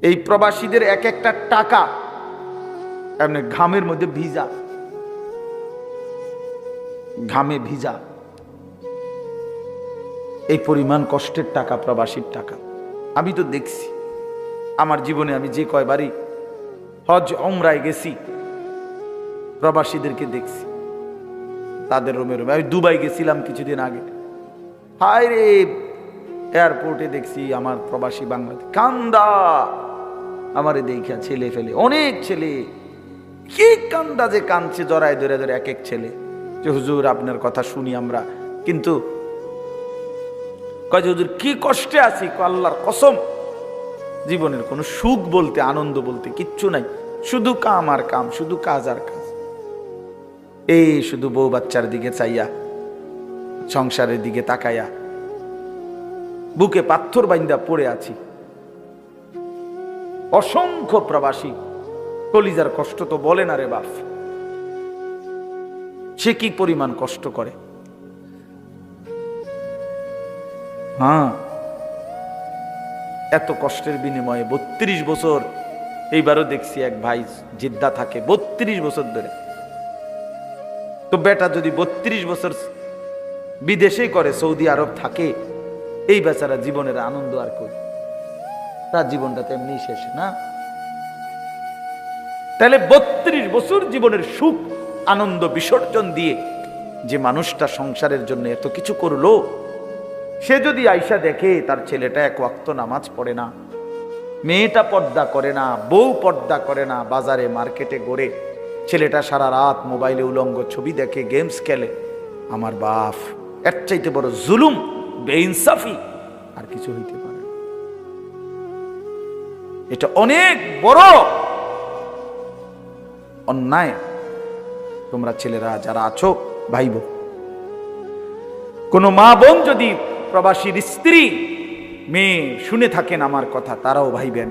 এই প্রবাসীদের এক একটা টাকা এমনি ঘামের মধ্যে ভিজা, ঘামে ভিজা। এই পরিমাণ কষ্টের টাকা, প্রবাসীর টাকা। আমি তো দেখছি আমার জীবনে, আমি যে কয়বারই হজ উমরায় গেছি, প্রবাসীদেরকে দেখছি তাদের রুমে রুমে। আমি দুবাই গেছিলাম কিছুদিন আগে, হায় রে, এয়ারপোর্টে দেখছি আমার প্রবাসী বাংলাদেশ কান্দা, আমারে দেখা ছেলে ফেলে, অনেক ছেলে কি কান্দা যে কাঁদছে, জড়ায় ধরে ধরে এক এক ছেলে, যে হুজুর আপনার কথা শুনি আমরা, কিন্তু কয় হুজুর কি কষ্টে আছি, আল্লাহর কসম জীবনের কোনো সুখ বলতে, আনন্দ বলতে কিচ্ছু নাই, শুধু কাম আর কাম, শুধু কাজ আর কাজ। এই শুধু বউ বাচ্চার দিকে চাইয়া, সংসারের দিকে তাকাইয়া বুকে পাথর বাইন্দা পড়ে আছি। অসংখ্য প্রবাসী, কলিজার কষ্ট তো বলে না রে বাপ, সে কি পরিমাণ কষ্ট করে। হ্যাঁ, এত কষ্টের বিনিময়ে 32 বছর, এইবারও দেখছি এক ভাই জিদ্দা থাকে 32 বছর ধরে। তো বেটা যদি 32 বছর বিদেশে করে, সৌদি আরব থাকে, এই বেচারা জীবনের আনন্দ আর কই, তার জীবনটা তেমনি শেষ না? তাহলে 32 বছর জীবনের সুখ আনন্দ বিসর্জন দিয়ে যে মানুষটা সংসারের জন্য এত কিছু করলো, সে যদি আয়সা দেখে তার ছেলেটা এক ওয়াক্ত নামাজ পড়ে না, মেয়েটা পর্দা করে না, বউ পর্দা করে না, বাজারে মার্কেটে ঘোরে, ছেলেটা সারা রাত মোবাইলে উলঙ্গ ছবি দেখে, গেমস খেলে, আমার বাপ, এর চাইতে বড় জুলুম, বেইনসাফি আর কিছু হইতে পারে না। এটা অনেক বড় অন্যায়। তোমরা ছেলেরা যারা আছো, ভাইব, কোন মা বোন যদি প্রবাসীর স্ত্রী মেয়ে শুনে থাকেন আমার কথা, তারাও ভাইবেন,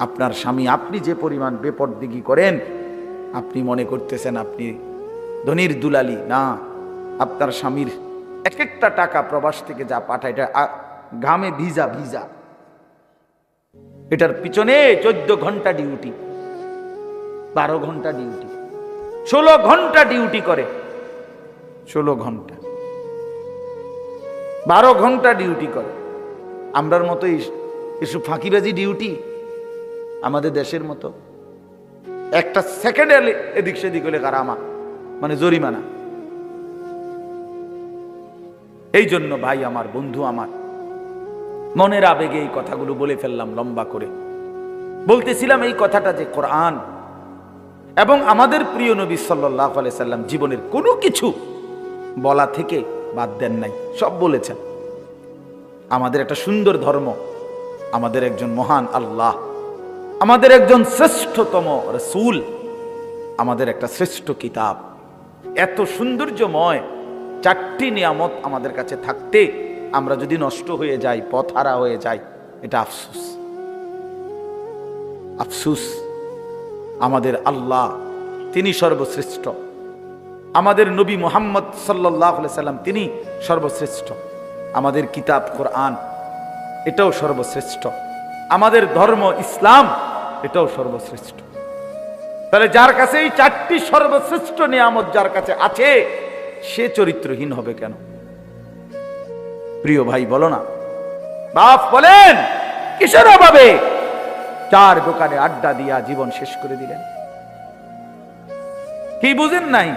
আপনার স্বামী, আপনি যে পরিমাণ বেপরদিগি করেন, আপনি মনে করতেছেন আপনি ধনির দুলালি, না, আপনার স্বামীর এক একটা টাকা প্রবাস থেকে যা পাঠায়, এটা ঘামে ভিজা ভিজা, এটার পিছনে 14 ঘন্টা ডিউটি, 12 ঘন্টা ডিউটি, 16 ঘন্টা ডিউটি করে, 16 ঘন্টা, 12 ঘন্টা ডিউটি করে। আমরার মতো এসব ফাঁকিবাজি ডিউটি, আমাদের দেশের মতো একটা সেকেন্ড এদিক সেদিক হলে কারামা, মানে জরিমানা। এই জন্য ভাই আমার, বন্ধু আমার, মনের আবেগে এই কথাগুলো বলে ফেললাম লম্বা করে। বলতেছিলাম এই কথাটা যে কোরআন এবং আমাদের প্রিয় নবী সাল্লাল্লাহু আলাইহি সাল্লাম জীবনের কোনো কিছু বলা থেকে বাদ দেন নাই, সব বলেছেন। আমাদের একটা সুন্দর ধর্ম, আমাদের একজন মহান আল্লাহ, আমাদের একজন শ্রেষ্ঠতম রাসূল, আমাদের একটা শ্রেষ্ঠ কিতাব, এত সৌন্দর্যময় 4টি নিয়ামত আমাদের কাছে থাকতে আমরা যদি নষ্ট হয়ে যাই, পথহারা হয়ে যাই, এটা আফসোস। আফসোস। আমাদের আল্লাহ তিনি সর্বশ্রেষ্ঠ, আমাদের নবী মুহাম্মদ সাল্লাল্লাহু আলাইহি সাল্লাম তিনি সর্বশ্রেষ্ঠ, আমাদের কিতাব কোরআন এটাও সর্বশ্রেষ্ঠ, আমাদের ধর্ম ইসলাম এটাও সর্বশ্রেষ্ঠ। তাহলে যার কাছে এই 4টি সর্বশ্রেষ্ঠ নিয়ামত যার কাছে আছে, সে চরিত্রহীন হবে কেন? প্রিয় ভাই বলো না, বাপ বলেন কিসের অভাবে 4 দোকানে আড্ডা দিয়া জীবন শেষ করে দিলেন? কি বুঝেন নাই?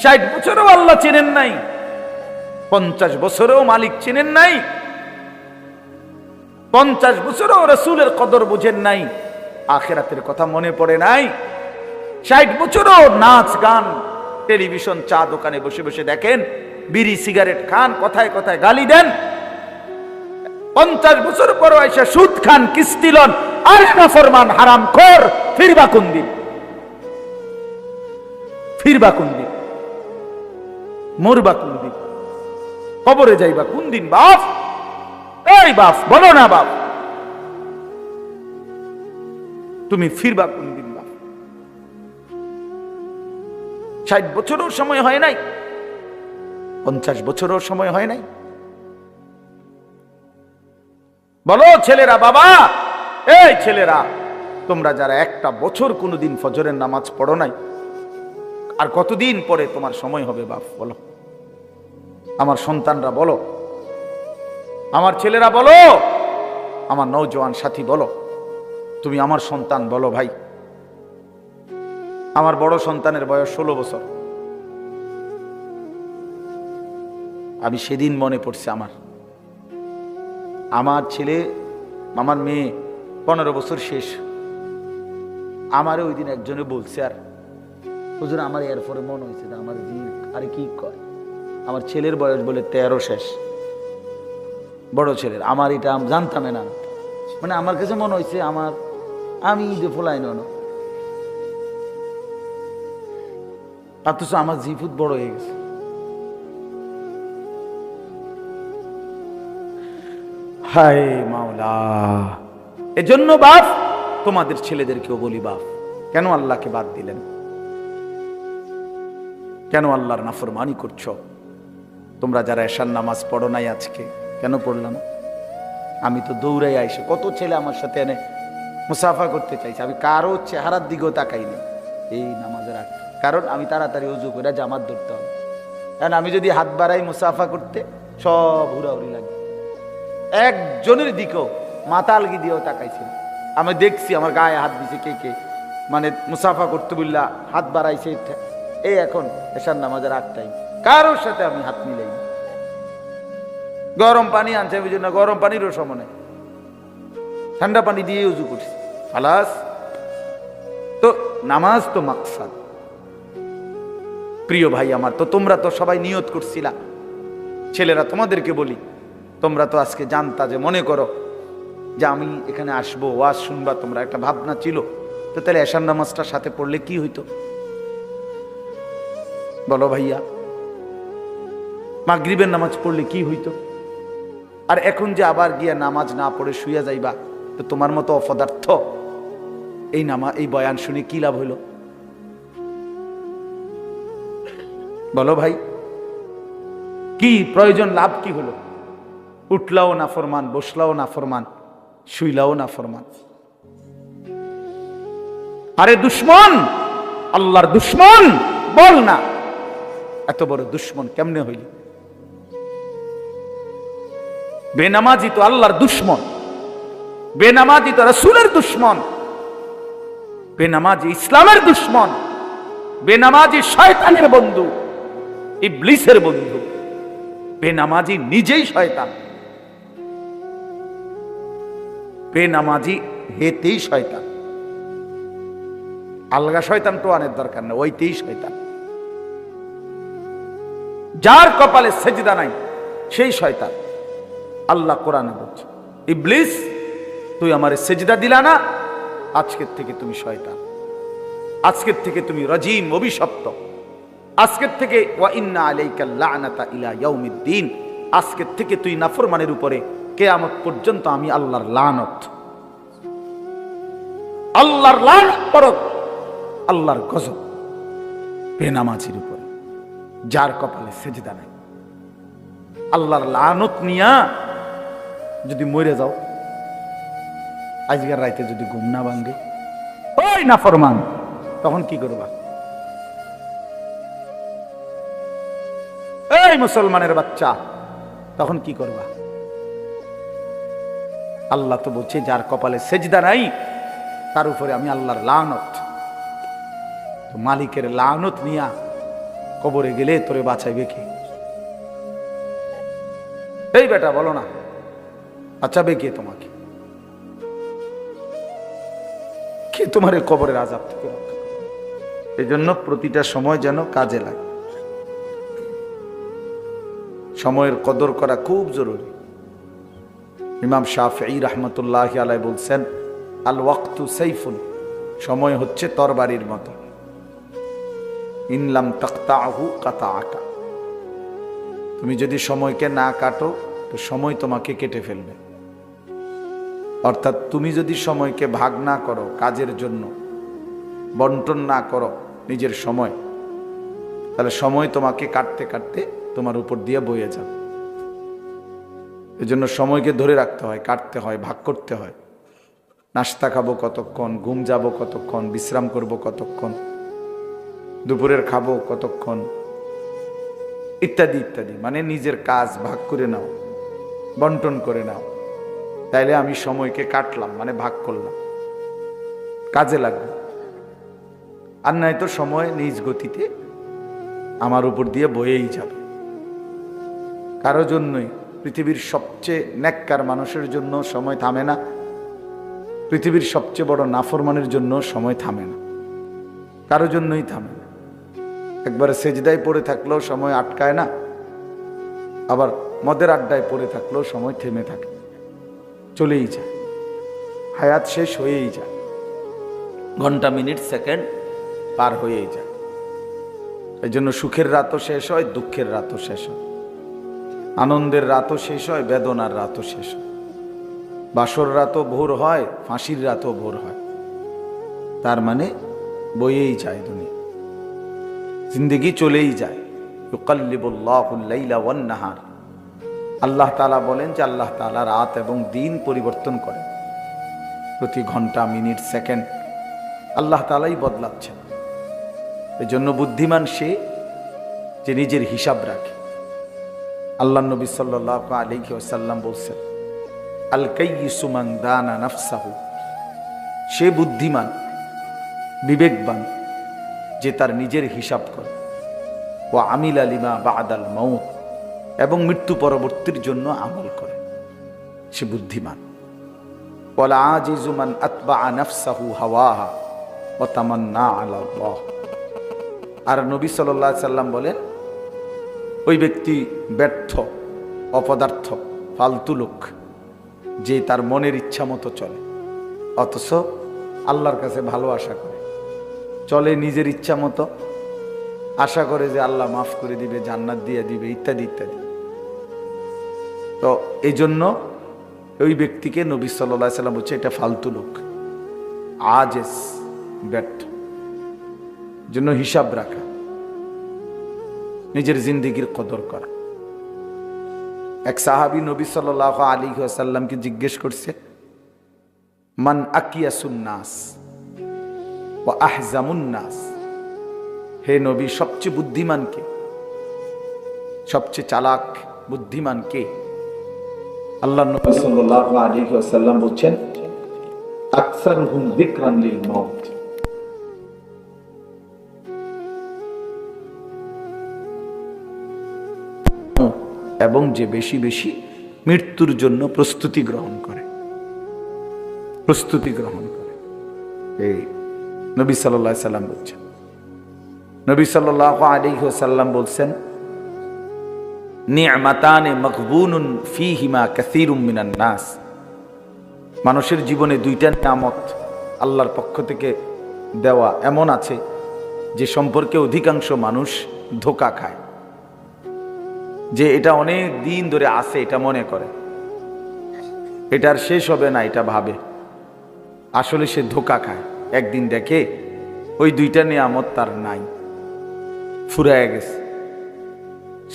60 বছরেও আল্লাহ চেনেন নাই, 50 বছরেও মালিক চেনেন নাই, 50 বছরেও রাসূলের কদর বুঝেন নাই, আখিরাতের কথা মনে পড়ে নাই, 60 বছরেও নাচ গান, টেলিভিশন, চা দোকানে বসে বসে দেখেন, বিড়ি সিগারেট খান, কথায় কথায় গালি দেন, 50 বছর পরও এসে সুদ খান, কিস্তি লন, আর নাফরমান হারামখোর, ফিরবা কোন দিন? ফিরবা কোন দিন? মরবা কোন দিন? কবরে যাইবা কোন দিন বাপ? এই বাপ বলো না বাপ, তুমি ফিরবা কোন দিন বাপ? 60 বছরও সময় হয় নাই, 50 বছরও সময় হয় নাই। বলো ছেলেরা, বাবা এই ছেলেরা, তোমরা যারা একটা বছর কোনোদিন ফজরের নামাজ পড়ো নাই, আর কতদিন পরে তোমার সময় হবে বাপ? বলো। আমার সন্তানরা বলো, আমার ছেলেরা বলো, আমার নওজোয়ান সাথী বলো, তুমি আমার সন্তান বলো ভাই। আমার বড় সন্তানের বয়স 16 বছর। আমি সেদিন মনে পড়ছে আমার ছেলে, আমার মেয়ে 15 বছর শেষ। আমারে ওই দিন একজনে বলছে, আর হুজুর আমার এরপরে মনে হয়েছে আমার আরে কি কয়, আমার ছেলের বয়স বলে 13 শেষ, বড় ছেলের। আমার এটা জানতাম না, মানে আমার কাছে মনে হয়েছে আমি ঈদে ফোলাই ন, অথচ আমার জিফুত বড় হয়ে গেছে। হায় মাওলা, এজন্য বাপ তোমাদের ছেলেদেরকেও বলি, বাপ কেন আল্লাহকে বাদ দিলেন? কেন আল্লাহর নাফরমানি করছো? তোমরা যারা এশার নামাজ পড়ো নাই আজকে, কেন পড়লাম? আমি তো দৌড়াই আইসে, কত ছেলে আমার সাথে এনে মুসাফা করতে চাইছে, আমি কারো চেহারার দিকেও তাকাইনি এই নামাজের আগে, কারণ আমি তাড়াতাড়ি উজু করে জামাত ধরতে হবে। কারণ আমি যদি হাত বাড়াই মুসাফা করতে, সব হুড়াহুড়ি লাগে। একজনের দিকেও মাথা আলগি দিয়েও তাকাইছিল। আমি দেখছি আমার গায়ে হাত দিছে কে কে, মানে মুসাফা করতে বললা হাত বাড়াইছে। এই এখন এশার নামাজের আগটাই কারোর সাথে আমি হাত মিলাই। গরম পানি আনছে, বুঝি না গরম পানিরও সময়, ঠান্ডা পানি দিয়ে উজু করছি, খালাস। তো নামাজ তো মাকসাদ। প্রিয় ভাই আমার, তো তোমরা তো সবাই নিয়ত করছিলা। ছেলেরা তোমাদেরকে বলি, তোমরা তো আজকে জানতা, যে মনে করো যে আমি এখানে আসবো, ওয়াজ শুনবা, তোমরা একটা ভাবনা ছিল, তো তাহলে এশার নামাজটার সাথে পড়লে কি হইতো বলো ভাইয়া? মাগরিবের নামাজ পড়লে কি হইতো? আর এখন যে আবার গিয়া নামাজ না পড়ে শুইয়া যাইবা, তো তোমার মতো অপদার্থ এই বয়ান শুনে কি লাভ হইল বলো ভাই? কি প্রয়োজন, লাভ কি হলো? উঠলাও না ফরমান, বসলাও না ফরমান, শুইলাও না ফরমান। আরে দুশ্মন, আল্লাহর দুশ্মন বল না, এত বড় দুশ্মন কেমনে হইল? বেনামাজি তো আল্লাহর দুশ্মন, বেনামাজি তো রাসূলের দুশ্মন, বেনামাজি ইসলামের দুশ্মন, বেনামাজি শয়তানের বন্ধু, ইবলিসের বন্ধু। বেনামাজি নিজেই শয়তান, বেনামাজি হেতেই শয়তান। আলগা শয়তান তো আনের দরকার না, ওইতেই শয়তান। যার কপালে সেজদা নাই সেই শয়তান। আল্লাহ কোরআনে বলছে, ইবলিস তুই আমারে সেজদা দিলা না, আজকের থেকে তুমি শয়তান, আজকের থেকে তুমি রাজিম, অভিশপ্ত, আজকের থেকে ওয়া ইন্না আলাইকা লা'নাতা ইলা ইয়াউমিদ্দিন, আজকের থেকে তুই নাফরমানের উপরে কিয়ামত পর্যন্ত আমি আল্লাহর লানত, আল্লাহর লানত পড়ক, আল্লাহর গজব বেনামাজির উপরে, যার কপালে সেজদা নাই। আল্লাহর লানত নিয়া যদি মরে যাও, আজকের রাইতে যদি ঘুম না ভাঙে, ওই নাফরমান, তখন কি করবা? এই মুসলমানের বাচ্চা, তখন কি করবা? আল্লাহ তো বলছে, যার কপালে সেজদা নাই তার উপরে আমি আল্লাহর লানত। তো মালিকের লানত নিয়া কবরে গেলে তোরে বাঁচাইবে কে? এই বেটা বলো না, বাঁচাবে কে তোমাকে? কে তোমার কবরের আযাব থেকে রক্ষা করবে? এই জন্য প্রতিটা সময় যেন কাজে লাগে। সময়ের কদর করা খুব জরুরি। ইমাম শাফিঈ রাহমাতুল্লাহি আলাইহি বলছেন, আল ওয়াক্তু সাইফুন, সময় হচ্ছে তরবারির মতো, ইন লাম তাকতাহু কাতাআকা, তুমি যদি সময়কে না কাটো তো সময় তোমাকে কেটে ফেলবে। অর্থাৎ তুমি যদি সময়কে ভাগ না করো, কাজের জন্য বন্টন না করো নিজের সময়, তাহলে সময় তোমাকে কাটতে কাটতে তোমার উপর দিয়ে বয়ে যাবে। এজন্য সময়কে ধরে রাখতে হয়, কাটতে হয়, ভাগ করতে হয়। নাস্তা খাবো কতক্ষণ, ঘুম যাব কতক্ষণ, বিশ্রাম করব কতক্ষণ, দুপুরের খাবো কতক্ষণ, ইত্যাদি ইত্যাদি। মানে নিজের কাজ ভাগ করে নাও, বন্টন করে নাও, তাইলে আমি সময়কে কাটলাম, মানে ভাগ করলাম, কাজে লাগবে। আর নাই তো সময় নিজ গতিতে আমার উপর দিয়ে বয়েই যাবে। কারো জন্যই, পৃথিবীর সবচেয়ে নেককার মানুষের জন্য সময় থামে না, পৃথিবীর সবচেয়ে বড় নাফরমানের জন্য সময় থামে না, কারো জন্যই থামে না। একবারে সেজদায় পড়ে থাকলেও সময় আটকায় না, আবার মদের আড্ডায় পড়ে থাকলেও সময় থেমে থাকে, চলেই যায়, হায়াত শেষ হয়েই যায়, ঘন্টা মিনিট সেকেন্ড পার হয়েই যায়। এই জন্য সুখের রাতও শেষ হয়, দুঃখের রাতও শেষ হয়, আনন্দের রাতও শেষ হয়, বেদনার রাতও শেষ হয়, বাসর রাতও ভোর হয়, ফাঁসির রাতও ভোর হয়। তার মানে বয়েই যায় দুনিয়া, জিন্দগি চলেই যায়। ইউকাল্লিবুল্লাহুল লাইলা ওয়ান নাহার, আল্লাহ তাআলা বলেন যে আল্লাহ তাআলা রাত এবং দিন পরিবর্তন করেন, প্রতি ঘন্টা মিনিট সেকেন্ড আল্লাহ তাআলাই বদলাচ্ছেন। এই জন্য বুদ্ধিমান সে যে নিজের হিসাব রাখে। আল্লাহ নবী সাল্লাল্লাহু আলাইহি ওয়াসাল্লাম বলছেন, আল কাইয়িসু মান দানা নাফসাহু, সে বুদ্ধিমান বিবেকবান যে তার নিজের হিসাব করে, ওয়া আমিলা লিমা বাদাল মাউত, এবং মৃত্যু পরবর্তীর জন্য আমল করে, সে বুদ্ধিমান। ওয়ালা আজিজু মান আতবা নাফসাহু হাওয়াহা ওয়া তামান্না আলা আল্লাহ। আর নবী সাল্লাল্লাহু আলাইহি সাল্লাম বলেন, ওই ব্যক্তি ব্যর্থ, অপদার্থ, ফালতু লোক যে তার মনের ইচ্ছা মতো চলে, অথচ আল্লাহর কাছে ভালো আশা করে, চলে নিজের ইচ্ছা মতো, আশা করে যে আল্লাহ মাফ করে দিবে, জান্নাত দিয়ে দিবে, ইত্যাদি ইত্যাদি। তো এই জন্য ওই ব্যক্তিকে নবী সাল্লাল্লাহু আলাইহি সাল্লাম বলছে এটা ফালতু লোক, আজেস, ব্যর্থ। জন্য হিসাব রাখা, নিজের জিন্দেগির কদর করা। এক সাহাবী নবী সাল্লাল্লাহু আলাইহি ওয়াসাল্লামকে জিজ্ঞেস করছে, মান আকিয়াসুন নাস ওয়া আহজামুন নাস, হে নবী সবচেয়ে বুদ্ধিমান কে, সবচেয়ে চালাক বুদ্ধিমান কে? আল্লাহ নবী সাল্লাল্লাহু আলাইহি ওয়াসাল্লাম বলছেন, আকসারুহুম যিকরান লিল মাউত, এবং যে বেশি বেশি মৃত্যুর জন্য প্রস্তুতি গ্রহণ করে, প্রস্তুতি গ্রহণ করে। এই নবী সাল্লাল্লাহু আলাইহি সাল্লাম বলছেন। নবী সাল্লাল্লাহু আলাইহি ওয়াসাল্লাম বলছেন, নি'মাতানে মাগবুনুন ফীহিমা কাসীরুম মিনান নাস, মানুষের জীবনে দুইটা নিয়ামত আল্লাহর পক্ষ থেকে দেওয়া এমন আছে যে সম্পর্কে অধিকাংশ মানুষ ধোঁকা খায়, যে এটা অনেক দিন ধরে আছে, এটা মনে করে এটার শেষ হবে না, এটা ভাবে, আসলে সে ধোঁকা খায়। একদিন দেখে ওই দুইটা নিয়ামত তার নাই, ফুরায় গেছে।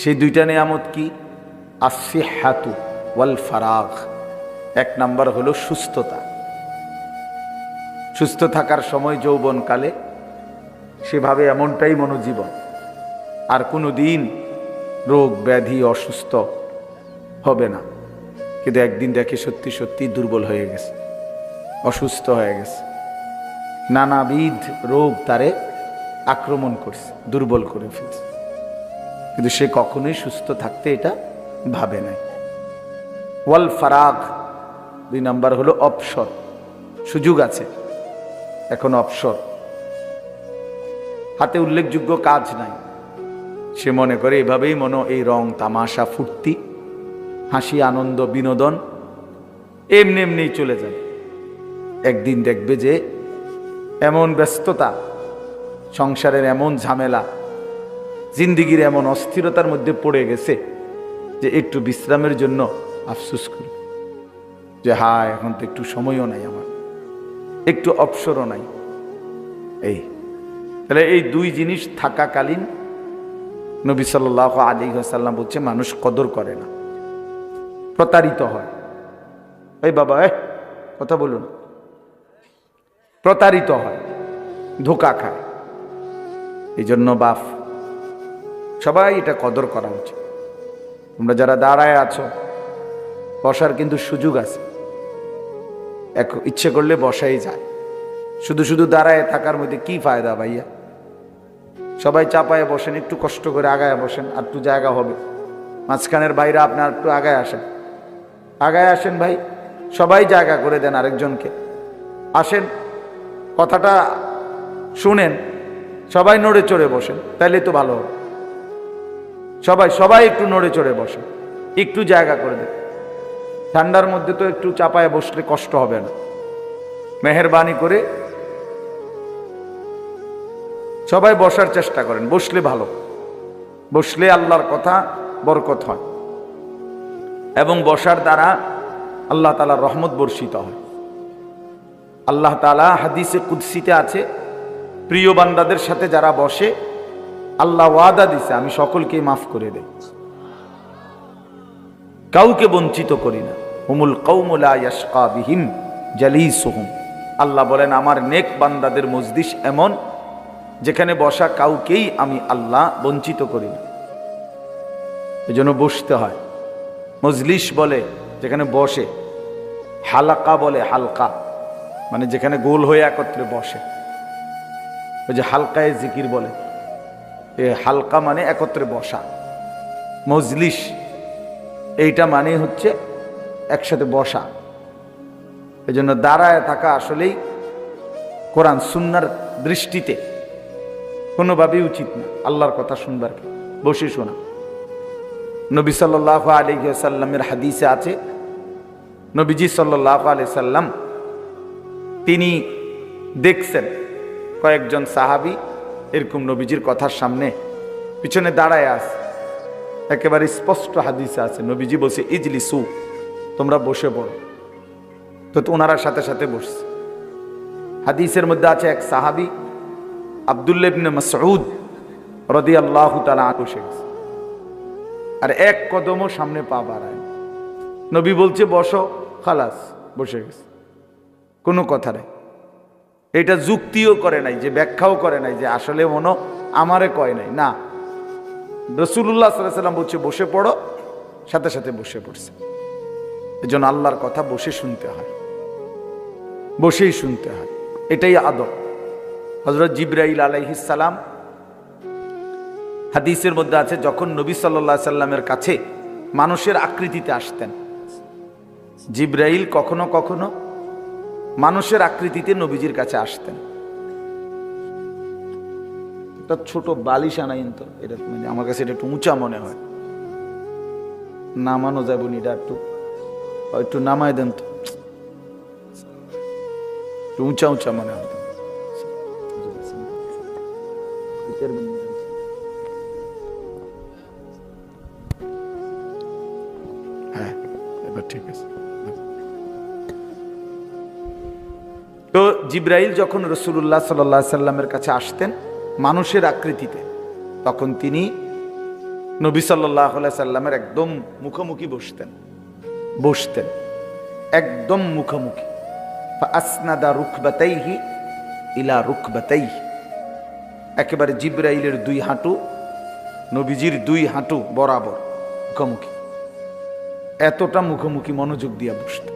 সেই দুইটা নিয়ামত কি? আসিহাতু ওয়াল ফারাগ। এক নাম্বার হলো সুস্থতা। সুস্থ থাকার সময় যৌবনকালে সেভাবে এমনটাই মনোজীবন, আর কোনো দিন রোগ ব্যাধি অসুস্থ হবে না। কিন্তু একদিন দেখে সত্যি সত্যি দুর্বল হয়ে গেছে, অসুস্থ হয়ে গেছে, নানাবিধ রোগ তারে আক্রমণ করছে, দুর্বল করে ফেলছে, কিন্তু সে কখনোই সুস্থ থাকতে এটা ভাবে নাই। ওয়াল ফারাগ, দুই নাম্বার হলো অবসর। সুযোগ আছে, এখন অবসর, হাতে উল্লেখযোগ্য কাজ নাই, সে মনে করে এভাবেই এই রং তামাশা ফুর্তি হাসি আনন্দ বিনোদন এমনি এমনি চলে যাবে। একদিন দেখবে যে এমন ব্যস্ততা, সংসারের এমন ঝামেলা, জিন্দিগির এমন অস্থিরতার মধ্যে পড়ে গেছে যে একটু বিশ্রামের জন্য আফসোস করি যে হায়, এখন তো একটু সময়ও নাই, আমার একটু অবসরও নাই। তাহলে এই দুই জিনিস থাকাকালীন নবী সাল্লাল্লাহু আলাইহি ওয়াসাল্লাম বলছে মানুষ কদর করে না, প্রতারিত হয়। এই বাবা কথা বলুন, প্রতারিত হয়, ধোঁকা খায়। এই জন্য বাপ সবাই এটা কদর করা উচিত। তোমরা যারা দাঁড়ায় আছো, বসার কিন্তু সুযোগ আছে, ইচ্ছে করলে বসাই যায়। শুধু শুধু দাঁড়ায় থাকার মধ্যে কি ফায়দা ভাইয়া? সবাই চাপায় বসেন, একটু কষ্ট করে আগায় বসেন, আর একটু জায়গা হবে। মাঝখানের বাইরে আপনার একটু আগায় আসেন, আগায় আসেন ভাই, সবাই জায়গা করে দেন আরেকজনকে। আসেন, কথাটা শুনেন, সবাই নড়ে চড়ে বসেন, তাইলে তো ভালো হবে। সবাই সবাই একটু নড়ে চড়ে বসেন, একটু জায়গা করে দেন। ঠান্ডার মধ্যে তো একটু চাপায় বসলে কষ্ট হবে না। মেহেরবানি করে সবাই বসার চেষ্টা করেন, বসলে ভালো, বসলে আল্লাহর কথা বরকত হয় এবং বসার দ্বারা আল্লাহ তাআলার রহমত বর্ষিত হয়। আল্লাহ তাআলা হাদিসে কুদসিতে আছে, প্রিয় বান্দাদের সাথে যারা বসে আল্লাহ ওয়াদা দিছে, আমি সকলকেই মাফ করে দেই, কাউকে বঞ্চিত করি না। হুমুল কওমু লা ইয়াশকা বিহিম জালিসুহুম। আল্লাহ বলেন, আমার নেক বান্দাদের মজলিস এমন যেখানে বসা কাউকেই আমি আল্লাহ বঞ্চিত করি না। এজন্য বসতে হয়। মজলিস বলে যেখানে বসে, হালাকা বলে হালকা, মানে যেখানে গোল হয়ে একত্রে বসে। ওই যে হালকায় জিকির বলে, এ হালকা মানে একত্রে বসা। মজলিস এইটা মানে হচ্ছে একসাথে বসা। এই জন্য দাঁড়ায় থাকা আসলেই কোরআন সুন্নাহর দৃষ্টিতে কোনোভাবেই উচিত না। আল্লাহর কথা শুনবার কি, বসে শোনা। নবী সাল্লাল্লাহু আলাইহি ওয়াসাল্লামের হাদিসে আছে, নবীজি সাল্লাল্লাহু আলাইহি সাল্লাম তিনি দেখছেন কয়েকজন সাহাবী এরকম নবীজির কথার সামনে পিছনে দাঁড়ায় আছে। একেবারে স্পষ্ট হাদিসে আছে, নবীজি বলছে ইজলিসু, তোমরা বসে পড়ো। তো ওনারা সাথে সাথে বসছে। হাদিসের মধ্যে আছে এক সাহাবী আব্দুল্লাহ ইবনে মাসউদ রাদিয়াল্লাহু তাআলা আনহু বসে গেছে, আর এক কদমও সামনে পা বাড়ায়। নবী বলছে বসো, খালাস, বসে গেছে, কোনো কথা নেই। এটা যুক্তিও করে নাই, যে ব্যাখ্যাও করে নাই যে আসলে মনো আমারে কয় নাই, না, রাসূলুল্লাহ সাল্লাল্লাহু আলাইহি ওয়াসাল্লাম বলছে বসে পড়ো, সাথে সাথে বসে পড়ছে। এজন্য আল্লাহর কথা বসে শুনতে হয়, বসেই শুনতে হয়, এটাই আদব। হযরত জিবরাইল আলাইহিস সালাম হাদিসের মধ্যে আছে, যখন নবী সাল্লাল্লাহু আলাইহি সাল্লামের কাছে মানুষের আকৃতিতে আসতেন, জিবরাইল কখনো কখনো মানুষের আকৃতিতে নবীজির কাছে আসতেন। একটা ছোট বালিশ আনাইন তো, এটা আমার কাছে এটা একটু উঁচা মনে হয়, নামানো যাবে নি, এটা একটু নামায় দেন তো, একটু উঁচা উঁচা মনে হয়। হ্যাঁ, এবার ঠিক আছে। তো জিবরাইল যখন রাসূলুল্লাহ সাল্লাল্লাহু আলাইহি সাল্লামের কাছে আসতেন মানুষের আকৃতিতে, তখন তিনি নবী সাল্লাল্লাহু আলাইহি সাল্লামের একদম মুখোমুখি বসতেন একদম মুখোমুখি। ফাসনাদা রুকবাতাইহি ইলা রুকবাতাইহি, একেবারে জিবরাইলের দুই হাঁটু নবীজির দুই হাঁটু বরাবর মুখোমুখি, এতটা মুখোমুখি মনোযোগ দিয়ে বসতেন।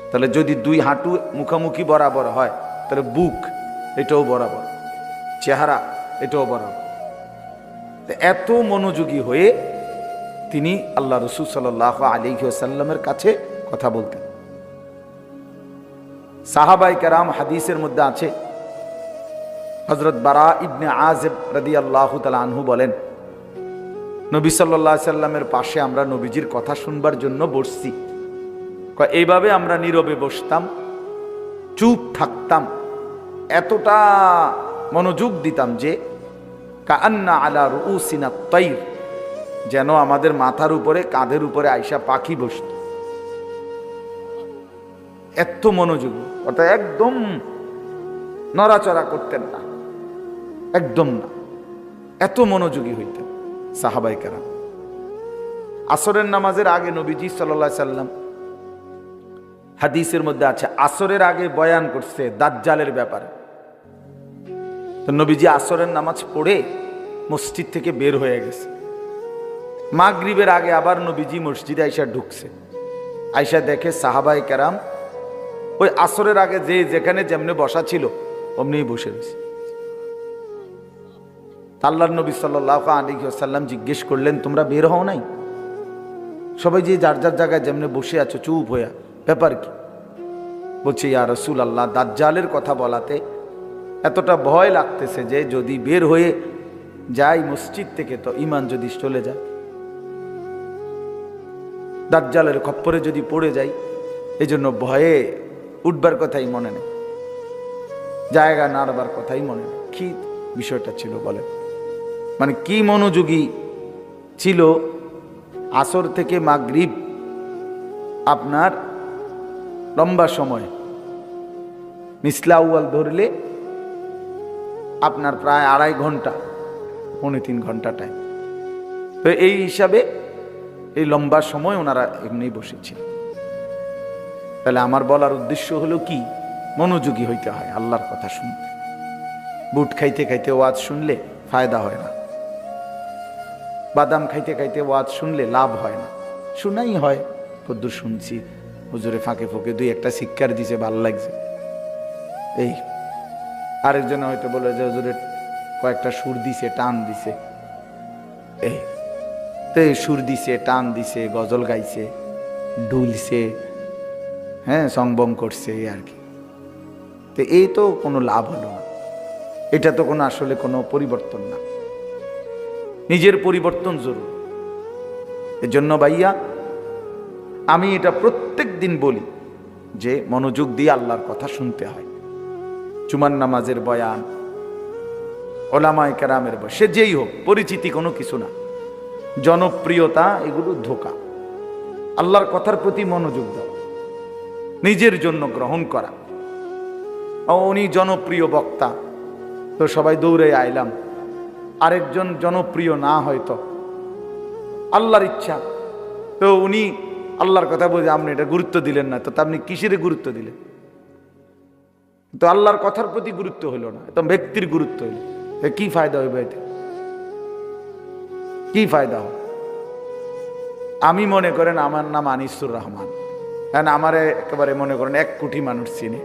তাহলে যদি দুই হাঁটু মুখোমুখি বরাবর হয়, তাহলে বুক এটাও বরাবর, চেহারা এটাও বরাবর। এত মনোযোগী হয়ে তিনি আল্লাহ রাসূল সাল্লাল্লাহু আলাইহি ওয়াসাল্লামের কাছে কথা বলতেন। সাহাবায়ে কেরাম হাদিসের মধ্যে আছে, হযরত বারা ইবনে আযিব রাদিয়াল্লাহু তাআলা আনহু বলেন, নবী সাল্লাল্লাহু আলাইহি সাল্লামের পাশে আমরা নবীজির কথা শুনবার জন্য বসছি। এইভাবে আমরা নীরবে বসতাম, চুপ থাকতাম, এতটা মনোযোগ দিতাম যে কাআন্না আলা রুউসিনা তাইর, যেন আমাদের মাথার উপরে কাঁধের উপরে আইসা পাখি বসত। এত মনোযোগ, অর্থাৎ একদম নড়াচড়া করতেন না, একদম না, এত মনোযোগী হইতেন সাহাবায়ে কেরাম। আসরের নামাজের আগে নবীজি সাল্লাল্লাহু আলাইহি সাল্লাম হাদিসের মধ্যে আছে আসরের আগে বয়ান করছে দাজ্জালের ব্যাপারে। তো নবীজি আসরের নামাজ পড়ে মসজিদ থেকে বের হয়ে গেছে। মাগরিবের আগে আবার নবীজি মসজিদে আইসা ঢুকছে। আইসা দেখে সাহাবায়ে কেরাম ওই আসরের আগে যে যেখানে যেমনে বসা ছিল অমনি বসে রয়েছে। আল্লাহর নবী সাল্লাল্লাহু আলাইহি ওয়াসাল্লাম জিজ্ঞেস করলেন, তোমরা বের হও নাই? সবাই যে যার যার জায়গায় যেমনে বসে আছো চুপ হইয়া, ব্যাপার কি? বলছে, ইয়া রাসূলুল্লাহ, দাজ্জালের কথা বলাতে এতটা ভয় লাগতেছে যে যদি বের হয়ে যাই মসজিদ থেকে তো ঈমান যদি চলে যায়, দাজ্জালের খপ্পরে যদি পড়ে যাই, এই জন্য ভয়ে উঠবার কথাই মনে নেই, জায়গা নাড়বার কথাই মনে নেই। কি বিষয়টা ছিল বলেন? মানে কি মনোযোগী ছিল আসর থেকে মাগরিব, আপনার লম্বা সময়, মিসলা আউয়াল ধরলে আপনার প্রায় 2.5 ঘন্টা, 3.25 ঘন্টা টাইম। তো এই হিসাবে এই লম্বা সময় ওনারা এমনি বসেছিল। তাহলে আমার বলার উদ্দেশ্য হলো কি, মনোযোগী হইতে হয় আল্লাহর কথা শুনতে। বুট খাইতে খাইতে ওয়াজ শুনলে ফায়দা হয় না, বাদাম খাইতে খাইতে ওয়াজ শুনলে লাভ হয় না। শুনাই হয়, কদ্দুর শুনছি, হুজুরে ফাঁকে ফোঁকে 2-1টা শিক্ষার দিছে, ভালো লাগছে। এই আরেকজন হয়তো বলে যে হুজুরে কয়েকটা সুর দিছে, টান দিছে, এই তো সুর দিছে, টান দিছে, গজল গাইছে, ঢুলছে, হ্যাঁ সংবং করছে, এই আর কি। তো এই তো কোনো লাভ হলো না, এটা তো কোনো আসলে কোনো পরিবর্তন না। নিজের পরিবর্তন জরুরি। এজন্য ভাইয়া আমি এটা প্রত্যেক দিন বলি যে মনোযোগ দিয়ে আল্লাহর কথা শুনতে হয়। জুমার নামাজের বয়ান, ওলামায়ে কেরামের বয়ান, সে যেই হোক, পরিচিতি কোনো কিছু না, জনপ্রিয়তা এগুলো ধোঁকা। আল্লাহর কথার প্রতি মনোযোগ দাও, নিজের জন্য গ্রহণ করা। উনি জনপ্রিয় বক্তা, তো সবাই দৌড়ে আইলাম। আরেকজন জনপ্রিয় না হয়তো, আল্লাহর ইচ্ছা, তো উনি আল্লাহর কথা বলে আপনি এটা গুরুত্ব দিলেন না, তো আপনি কিসের গুরুত্ব দিলেন? তো আল্লাহর কথার প্রতি গুরুত্ব হলো না, তো ব্যক্তির গুরুত্ব হইল। কি ফায়দা হইবে এতে? কি ফায়দা হবে? আমি মনে করেন আমার নাম আনিসুর রহমান, কারণ আমারে একেবারে মনে করেন 1 কোটি মানুষ চিনে,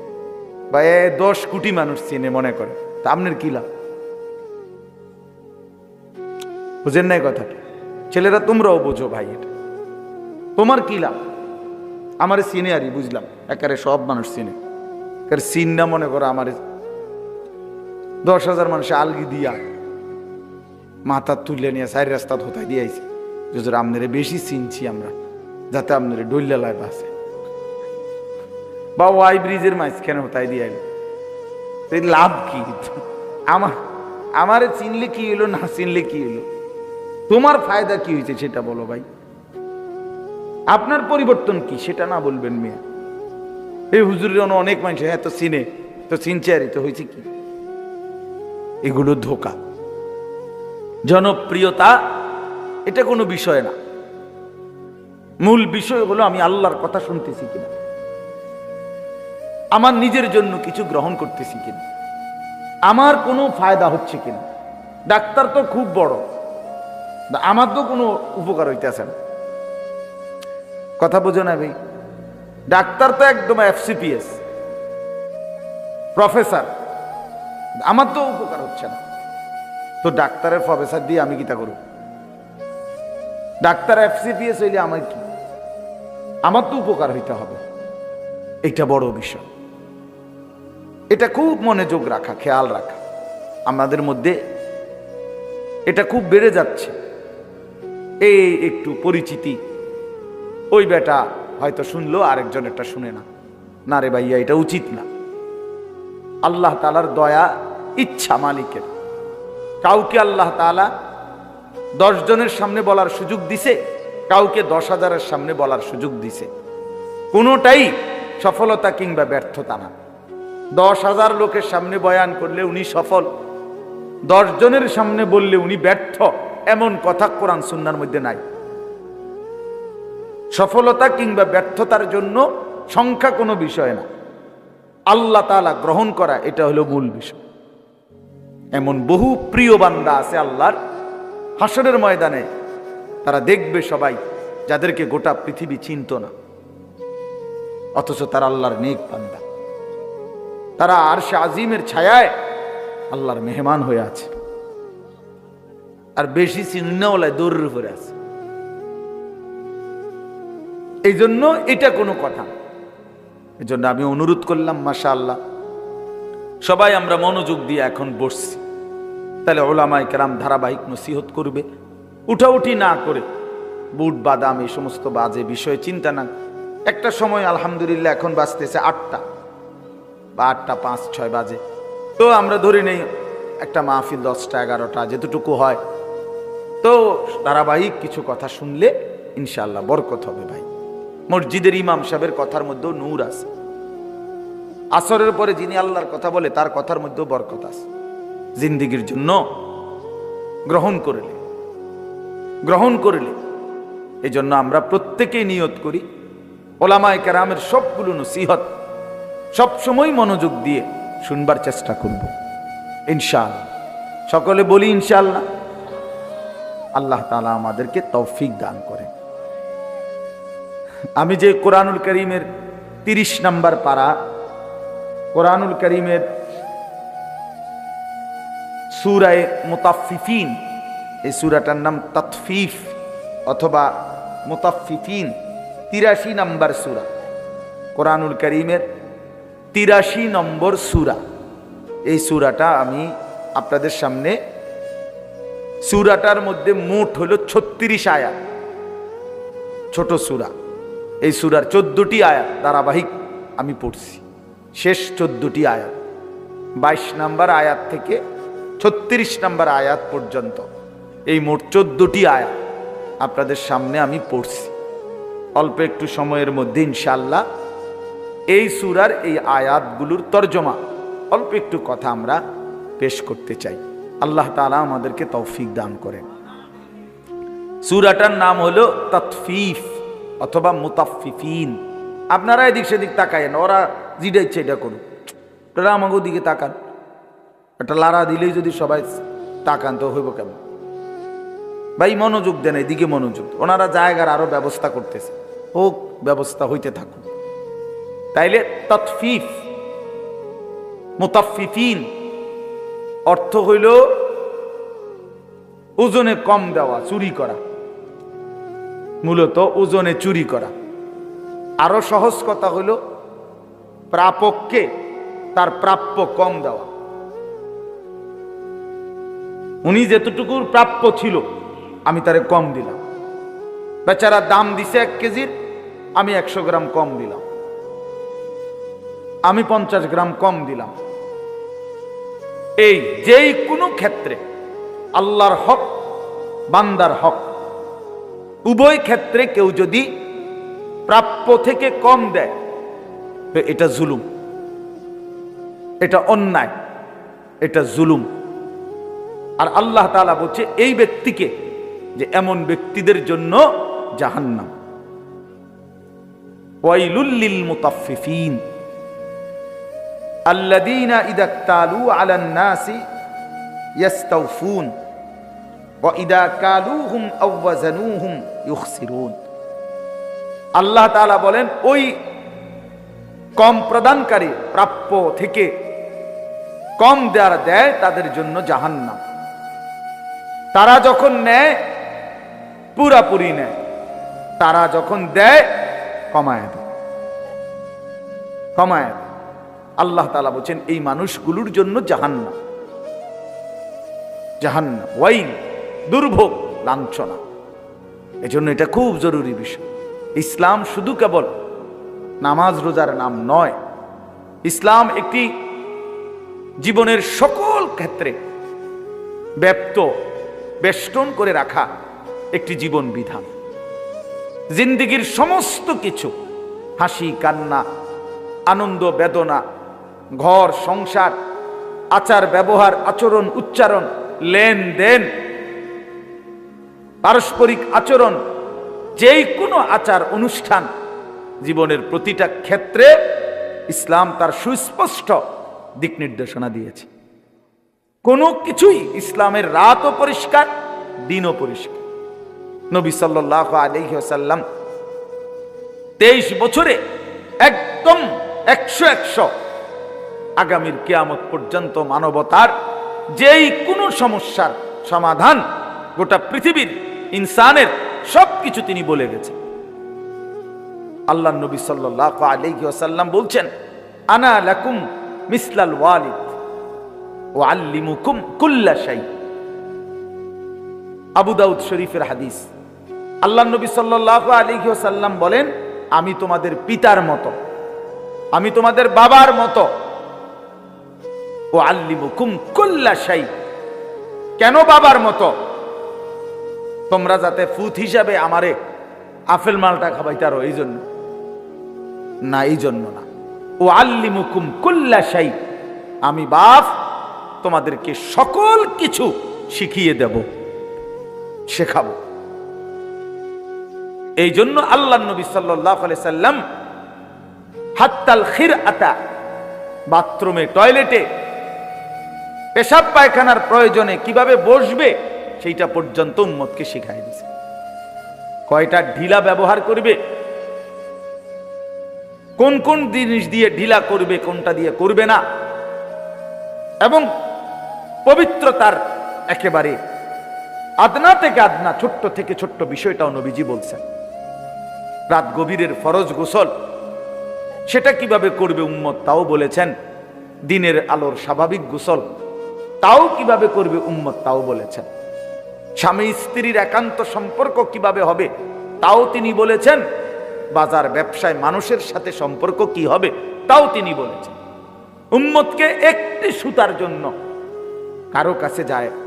বা 10 কোটি মানুষ চিনে মনে করে, তা আপনার কি লাভ? বুঝেন নাই কথাটা? ছেলেরা তোমরাও বোঝো ভাই, এটা তোমার কি লাভ? আমার চিনে আরই বুঝলাম, একেবারে সব মানুষ চিনে, চিন না মনে করো আমার 10,000 মানুষ আলগি দিয়া মাথা তুলে নিয়ে 4 রাস্তা ধোতাই দিয়েছে, যদি আপনারে বেশি চিনছি আমরা, যাতে আপনারে ডইলা লাই বাসে, বা ওয়াই ব্রিজের মাঝখানে হতাই দিয়ে লাভ কি? আমারে চিনলে কি হলো, না চিনলে কি হলো? তোমার ফায়দা কি হয়েছে সেটা বলো ভাই। আপনার পরিবর্তন কি সেটা না বলবেন মেয়ে। এই হুজুরের অনেক মানুষ হ্যাঁ তো চিনে, তো চিনছে আর তো হয়েছে কি? এগুলো ধোঁকা। জনপ্রিয়তা এটা কোনো বিষয় না, মূল বিষয় হলো আমি আল্লাহর কথা শুনতেছি কিনা, আমার নিজের জন্য কিছু গ্রহণ করতেছি কিনা, আমার কোনো ফায়দা হচ্ছে কিনা। ডাক্তার তো খুব বড়, আমার তো কোনো উপকার হইতেছে না, কথা বোঝো না ভাই? ডাক্তার তো একদম FCPS প্রফেসর, আমার তো উপকার হচ্ছে না, তো ডাক্তারের প্রফেসর দিয়ে আমি কিতা করব? ডাক্তার FCPS হইলে আমার কি? আমার তো উপকার হইতে হবে, এটা বড় বিষয়। এটা খুব মনোযোগ রাখা, খেয়াল রাখা। আমাদের মধ্যে এটা খুব বেড়ে যাচ্ছে, এই একটু পরিচিতি, ওই বেটা হয়তো শুনলো আরেকজন এটা শুনে না, না রে ভাইয়া এটা উচিত না। আল্লাহ তাআলার দয়া, ইচ্ছা মালিকের। কাউকে আল্লাহ তাআলা 10 জনের সামনে বলার সুযোগ দিছে, কাউকে 10,000-এর সামনে বলার সুযোগ দিছে। কোনোটাই সফলতা কিংবা ব্যর্থতা না। 10,000 লোকের সামনে বয়ান করলে উনি সফল, 10 জনের সামনে বললে উনি ব্যর্থ, এমন কথা কোরআন সুন্নাহর মধ্যে নাই। সফলতা কিংবা ব্যর্থতার জন্য সংখ্যা কোনো বিষয় না, আল্লাহ তাআলা গ্রহণ করা এটা হলো মূল বিষয়। এমন বহু প্রিয় বান্দা আছে আল্লাহর, হাসরের ময়দানে তারা দেখবে সবাই, যাদেরকে গোটা পৃথিবী চিনত না, অথচ তারা আল্লাহর নেক বান্দা। তারা আরশে আজিমের ছায়ায় আল্লাহর মেহমান হয়ে আছে, আর বেশি চিন্নাওয়ালায় দৌড়ের উপরে আছে। এই জন্য এটা কোনো কথা। এই জন্য আমি অনুরোধ করলাম, মাশাআল্লাহ সবাই আমরা মনোযোগ দিয়ে এখন বসছি, তাহলে ওলামায়ে কেরাম ধারাবাহিক নসিহত করবে, উঠাউঠি না করে বুট বাদাম এই সমস্ত বাজে বিষয়ে চিন্তা না। একটা সময় আলহামদুলিল্লাহ এখন বাজতেছে 8টা বা 8টা 5-6 বাজে, তো আমরা ধরে নেই একটা মাহফিল 10টা 11টা যেতটুকু হয়, তো ধারাবাহিক কিছু কথা শুনলে ইনশাআল্লাহ বরকত হবে। ভাই, মসজিদের ইমাম সাহেবের কথার মধ্যেও নূর আছে, আসরের পরে যিনি আল্লাহর কথা বলে তার কথার মধ্যেও বরকত আছে। জিন্দেগির জন্য গ্রহণ করলে এই জন্য আমরা প্রত্যেকেই নিয়ত করি, ওলামায়ে কেরামের সবগুলো নসিহত সবসময় মনোযোগ দিয়ে শুনবার চেষ্টা করব ইনশাআল্লাহ। সকলে বলি ইনশাআল্লাহ। আল্লাহ তাআলা আমাদেরকে তৌফিক দান করেন। আমি যে কোরআনুল কারীমের 30 নম্বর পারা, কোরআনুল কারীমের সূরা মুতাফফিফিন, এই সূরাটার নাম তাতফিফ অথবা মুতাফফিফিন, 83 নম্বর সূরা, কোরআনুল কারীমের 83 নম্বর সূরা। এই সূরাটা আমি আপনাদের সামনে, সূরাটার মধ্যে মোট হলো 36 আয়াত, ছোট সূরা। এই সূরার 14টি আয়াত ধারাবাহিক আমি পড়ছি, শেষ 14টি আয়াত 22 নম্বর আয়াত থেকে 36 নম্বর আয়াত পর্যন্ত, এই মোট 14টি আয়াত আপনাদের সামনে আমি পড়ছি। অল্প একটু সময়ের মধ্যে ইনশাআল্লাহ এই সূরার এই আয়াতগুলোর তরজমা অল্প একটু কথা আমরা পেশ করতে চাই। আল্লাহ তাআলা আমাদেরকে তৌফিক দান করেন। সূরাটার নাম হলো তাতফিফ অথবা মুতাফফিফিন। আপনারা এদিক সেদিক তাকায়েন, ওরা যেটা ইচ্ছে এটা করুন, আপনারা আমাকে দিকে তাকান। একটা লারা দিলেই যদি সবাই তাকান তো হইব কেমন? ভাই মনোযোগ দেন, এদিকে মনোযোগ। ওনারা জায়গার আরো ব্যবস্থা করতেছে, হোক, ব্যবস্থা হইতে থাকুন। তাইলে তাতফিফ মুতাফফিফিন অর্থ হইল ওজনে কম দেওয়া, চুরি করা, মূলত ওজনে চুরি করা। আরো সহজ কথা হইল প্রাপককে তার প্রাপ্য কম দেওয়া। উনি যেতটুকুর প্রাপ্য ছিল আমি তারে কম দিলাম। বেচারা দাম দিছে 1 কেজির, আমি 100 গ্রাম কম দিলাম, আমি 50 গ্রাম কম দিলাম। এই যেই কোনো ক্ষেত্রে আল্লাহর হক, বান্দার হক, উভয় ক্ষেত্রে কেউ যদি প্রাপ্য থেকে কম দেয় তো এটা জুলুম, এটা অন্যায়, এটা জুলুম। আর আল্লাহ তাআলা বলছে এই ব্যক্তিকে, যে এমন ব্যক্তিদের জন্য জাহান্নাম। ওয়াইলুল লিল মুতাফফিফিন আল্লাযীনা ইযা ইক্তালু আলান নাসি ইস্তাওফুন ওয়া ইযা কালুহুম আও ওয়াজানুহুম ইখসিরুন। আল্লাহ তাআলা বলেন ওই কম প্রদানকারী, প্রাপ্য থেকে কম দেয় তাদের জন্য জাহান্নাম। তারা যখন নেয় পুরাপুরি নেয়, তারা যখন দেয় কমায় দেয়, কমায় দেয়। আল্লাহ তাআলা বলেন এই মানুষগুলোর জন্য জাহান্নাম, জাহান্নাম, ওয়াইল, দুর্ভোগ, লাঞ্ছনা। এজন্য এটা খুব জরুরি বিষয়। ইসলাম শুধু কেবল নামাজ রোজার নাম নয়, ইসলাম একটি জীবনের সকল ক্ষেত্রে ব্যাপ্ত, বেষ্টন করে রাখা একটি জীবন বিধান। জিন্দেগির সমস্ত কিছু, হাসি কান্না, আনন্দ বেদনা, ঘর সংসার, আচার ব্যবহার, আচরণ উচ্চারণ, লেনদেন, পারস্পরিক আচরণ, যেই কোনো আচার অনুষ্ঠান জীবনের প্রতিটা ক্ষেত্রে ইসলাম তার সুস্পষ্ট দিক নির্দেশনা দিয়েছে। কোনো কিছুই ইসলামের রাতও পরিষ্কার, দিনও পরিষ্কার। নবী সাল্লাল্লাহু আলাইহি ওয়াসাল্লাম 23 বছরে একদম 100 আগামীর কিয়ামত পর্যন্ত মানবতার যেই কোনো সমস্যার সমাধান গোটা পৃথিবীর ইনসানের সবকিছু তিনি বলে গেছেন। আল্লাহ নবী সাল্লাল্লাহু আলাইহি ওয়াসাল্লাম বলছেন, আনা লাকুম মিসলাল ওয়ালিদ ওয়া আল্লিমুকুম কুল্লা শাই। আবু দাউদ শরীফের হাদিস। আল্লাহ নবী সাল্লাল্লাহু আলাইহি ওয়াসাল্লাম বলেন, আমি তোমাদের পিতার মতো, আমি তোমাদের বাবার মতো। ওয়া আল্লিমুকুম কুল্লা শাই। কেন বাবার মতো? তোমরা যাতে ফুত হিসাবে আমারে আপেল মালটা খাবাইতারো, এই জন্য না, এই জন্য না। ও আল্লিমুকুম কুল্লা শাই, আমি বাপ তোমাদেরকে সকল কিছু শিখিয়ে দেব, শেখাবো। এই জন্য আল্লাহ নবী সাল্লাল্লাহু আলাইহি সাল্লাম হাত্তাল খিরআতা, বাথরুমে টয়লেটে পেশাব পায়খানার প্রয়োজনে কিভাবে বসবে সেইটা পর্যন্ত উম্মতকে শিখাই দিয়েছে। কয়টা ঢিলা ব্যবহার করবে, কোন কোন জিনিস দিয়ে ঢিলা করবে, কোনটা দিয়ে করবে না, এবং পবিত্রতার একেবারে আদনা থেকে আদনা, ছোট্ট থেকে ছোট্ট বিষয়টাও নবীজি বলছেন। রাত গভীরের ফরজ গোসল সেটা কিভাবে করবে উম্মত তাও বলেছেন। দিনের আলোর স্বাভাবিক গোসল তাও কিভাবে করবে উম্মত তাও বলেছেন। স্বামী স্ত্রীর একান্ত সম্পর্ক কিভাবে হবে তাও তিনি বলেছেন। বাজার ব্যবসায় মানুষের সাথে সম্পর্ক কি হবে তাও তিনি বলেছেন। উম্মতকে একটি সুতার জন্য কারো কাছে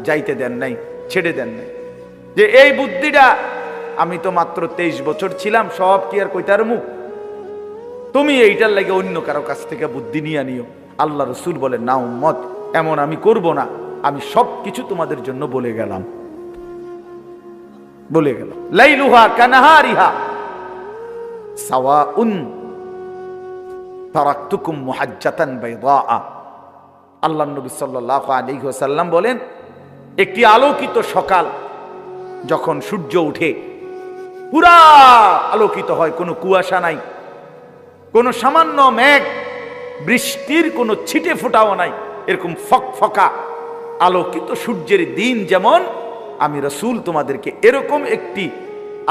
যাইতে দেন নাই, ছেড়ে দেন নাই, যে এই বুদ্ধিটা আমি তো মাত্র 23 বছর ছিলাম, সব কি আর কইতার মুখ, তুমি এইটার লাগে অন্য কারো কাছ থেকে বুদ্ধি নিয়ে নিও। আল্লাহ রসুল বলেন, না উম্মত, এমন আমি করব না, আমি সব কিছু তোমাদের জন্য বলে গেলাম, বলে গেলাম। লাইলুহা কানাহারিহা সাওয়াউন তারাকতুকুম মুহাজ্জাতান বাইদা। আল্লাহ নবী সাল্লাল্লাহু আলাইহি ওয়াসাল্লাম বলেন, একটি আলোকিত সকাল যখন সূর্য উঠে পুরা আলোকিত হয়, কোনো কুয়াশা নাই, কোনো সামান্য মেঘ, বৃষ্টির কোনো ছিটে ফোঁটাও নাই, এরকম ফকফকা আলোকিত সূর্যের দিন যেমন, আমি রাসূল তোমাদেরকে এরকম একটি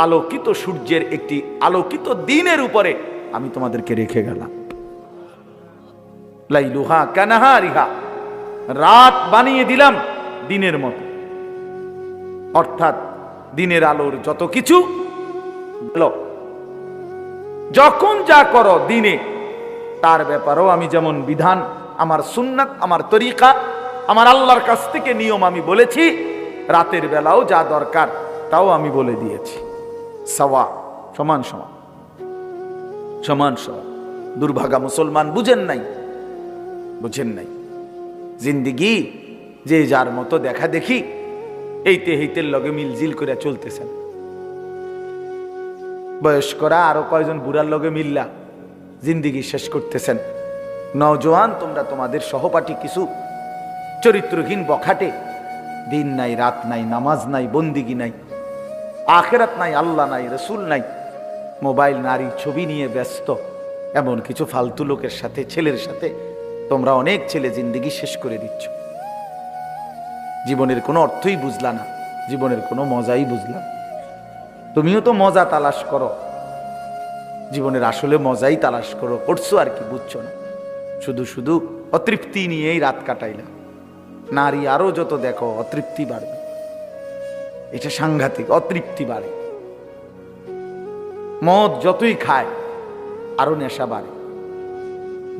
আলোকিত সূর্যের একটি আলোকিত দিনের উপরে আমি তোমাদেরকে রেখে গেলাম। লাইলুহা কানাহারিহা, রাত বানিয়ে দিলাম দিনের মতো, অর্থাৎ দিনের আলোর যত কিছু যখন যা করো দিনে, তার ব্যাপারেও আমি যেমন বিধান, আমার সুন্নাত, আমার তরিকা, আমার আল্লাহর কাছ থেকে নিয়ম আমি বলেছি, রাতের বেলাও যা দরকার তাও আমি বলে দিয়েছি। সাওয়া, সমান সমান, সমান সমান। দুর্ভাগা মুসলমান বুঝেন নাই, বুঝেন নাই। জিন্দিগি যে যার মতো দেখা দেখি এইতে হেইতের লগে মিলজিল করে চলতেছেন। বয়স্করা আরো কয়জন বুড়ার লগে মিল্লা জিন্দিগি শেষ করতেছেন। নওজোয়ান, তোমরা তোমাদের সহপাঠী কিছু চরিত্রহীন বখাটে, দিন নাই রাত নাই, নামাজ নাই, বন্দিগি নাই, আখেরাত নাই, আল্লাহ নাই, রসুল নাই, মোবাইল, নারী, ছবি নিয়ে ব্যস্ত, এমন কিছু ফালতু লোকের সাথে, ছেলের সাথে তোমরা অনেক ছেলে জিন্দিগি শেষ করে দিচ্ছ। জীবনের কোনো অর্থই বুঝলা না, জীবনের কোনো মজাই বুঝলা না। তুমিও তো মজা তালাশ করো, জীবনের আসলে মজাই তালাশ করো, করছো আর কি, বুঝছো না। শুধু শুধু অতৃপ্তি নিয়েই রাত কাটাইলা। নারী আরো যত দেখো অতৃপ্তি বাড়বে, এটা সাংঘাতিক, অতৃপ্তি বাড়ে। মদ যতই খায় আরো নেশা বাড়ে।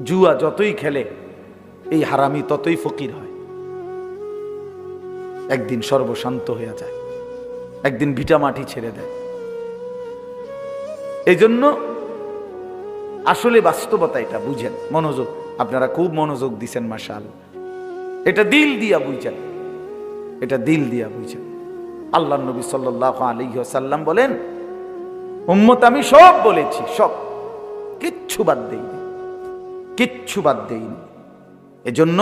জুয়া যতই খেলে এই হারামি ততই ফকির হয়। একদিন সর্বশান্ত হয়ে যায়, একদিন ভিটা মাটি ছেড়ে দেয়। এই জন্য আসলে বাস্তবতা এটা বুঝেন, মনোযোগ, আপনারা খুব মনোযোগ দিছেন মাশাআল্লাহ। এটা দিল দিয়া বুঝেন, এটা দিল দিয়া বুঝেন। আল্লাহ নবী সাল্লাল্লাহু আলাইহি ওয়াসাল্লাম বলেন, উম্মত আমি সব বলেছি, সব কিচ্ছু বাদ দেইনি, কিচ্ছু বাদ দেইনি। এজন্য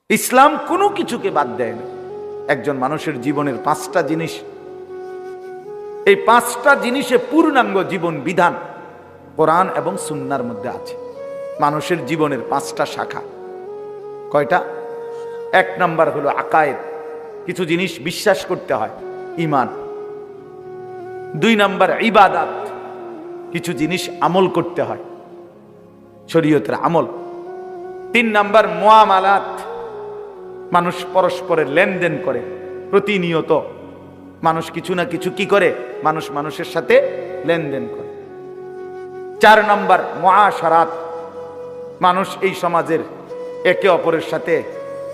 ইসলাম কোনো কিছুকে বাদ দেয় না। একজন মানুষের জীবনের 5টা জিনিস, এই 5টা জিনিসে পূর্ণাঙ্গ জীবন বিধান কোরআন এবং সুন্নাহর মধ্যে আছে। মানুষের জীবনের 5টা শাখা। কয়টা? 1 নাম্বার হলো আকায়েদ, কিছু জিনিস বিশ্বাস করতে হয়, ঈমান। 2 নাম্বার ইবাদাত, কিছু জিনিস আমল করতে হয়, শরীয়তের আমল। 3 নাম্বার মুআমালাত, মানুষ পরস্পরের লেনদেন করে প্রতিনিয়ত। মানুষ কিছু না কিছু কি করে, মানুষ মানুষের সাথে লেনদেন করে। 4 নাম্বার মুআশারাত, মানুষ এই সমাজের একে অপরের সাথে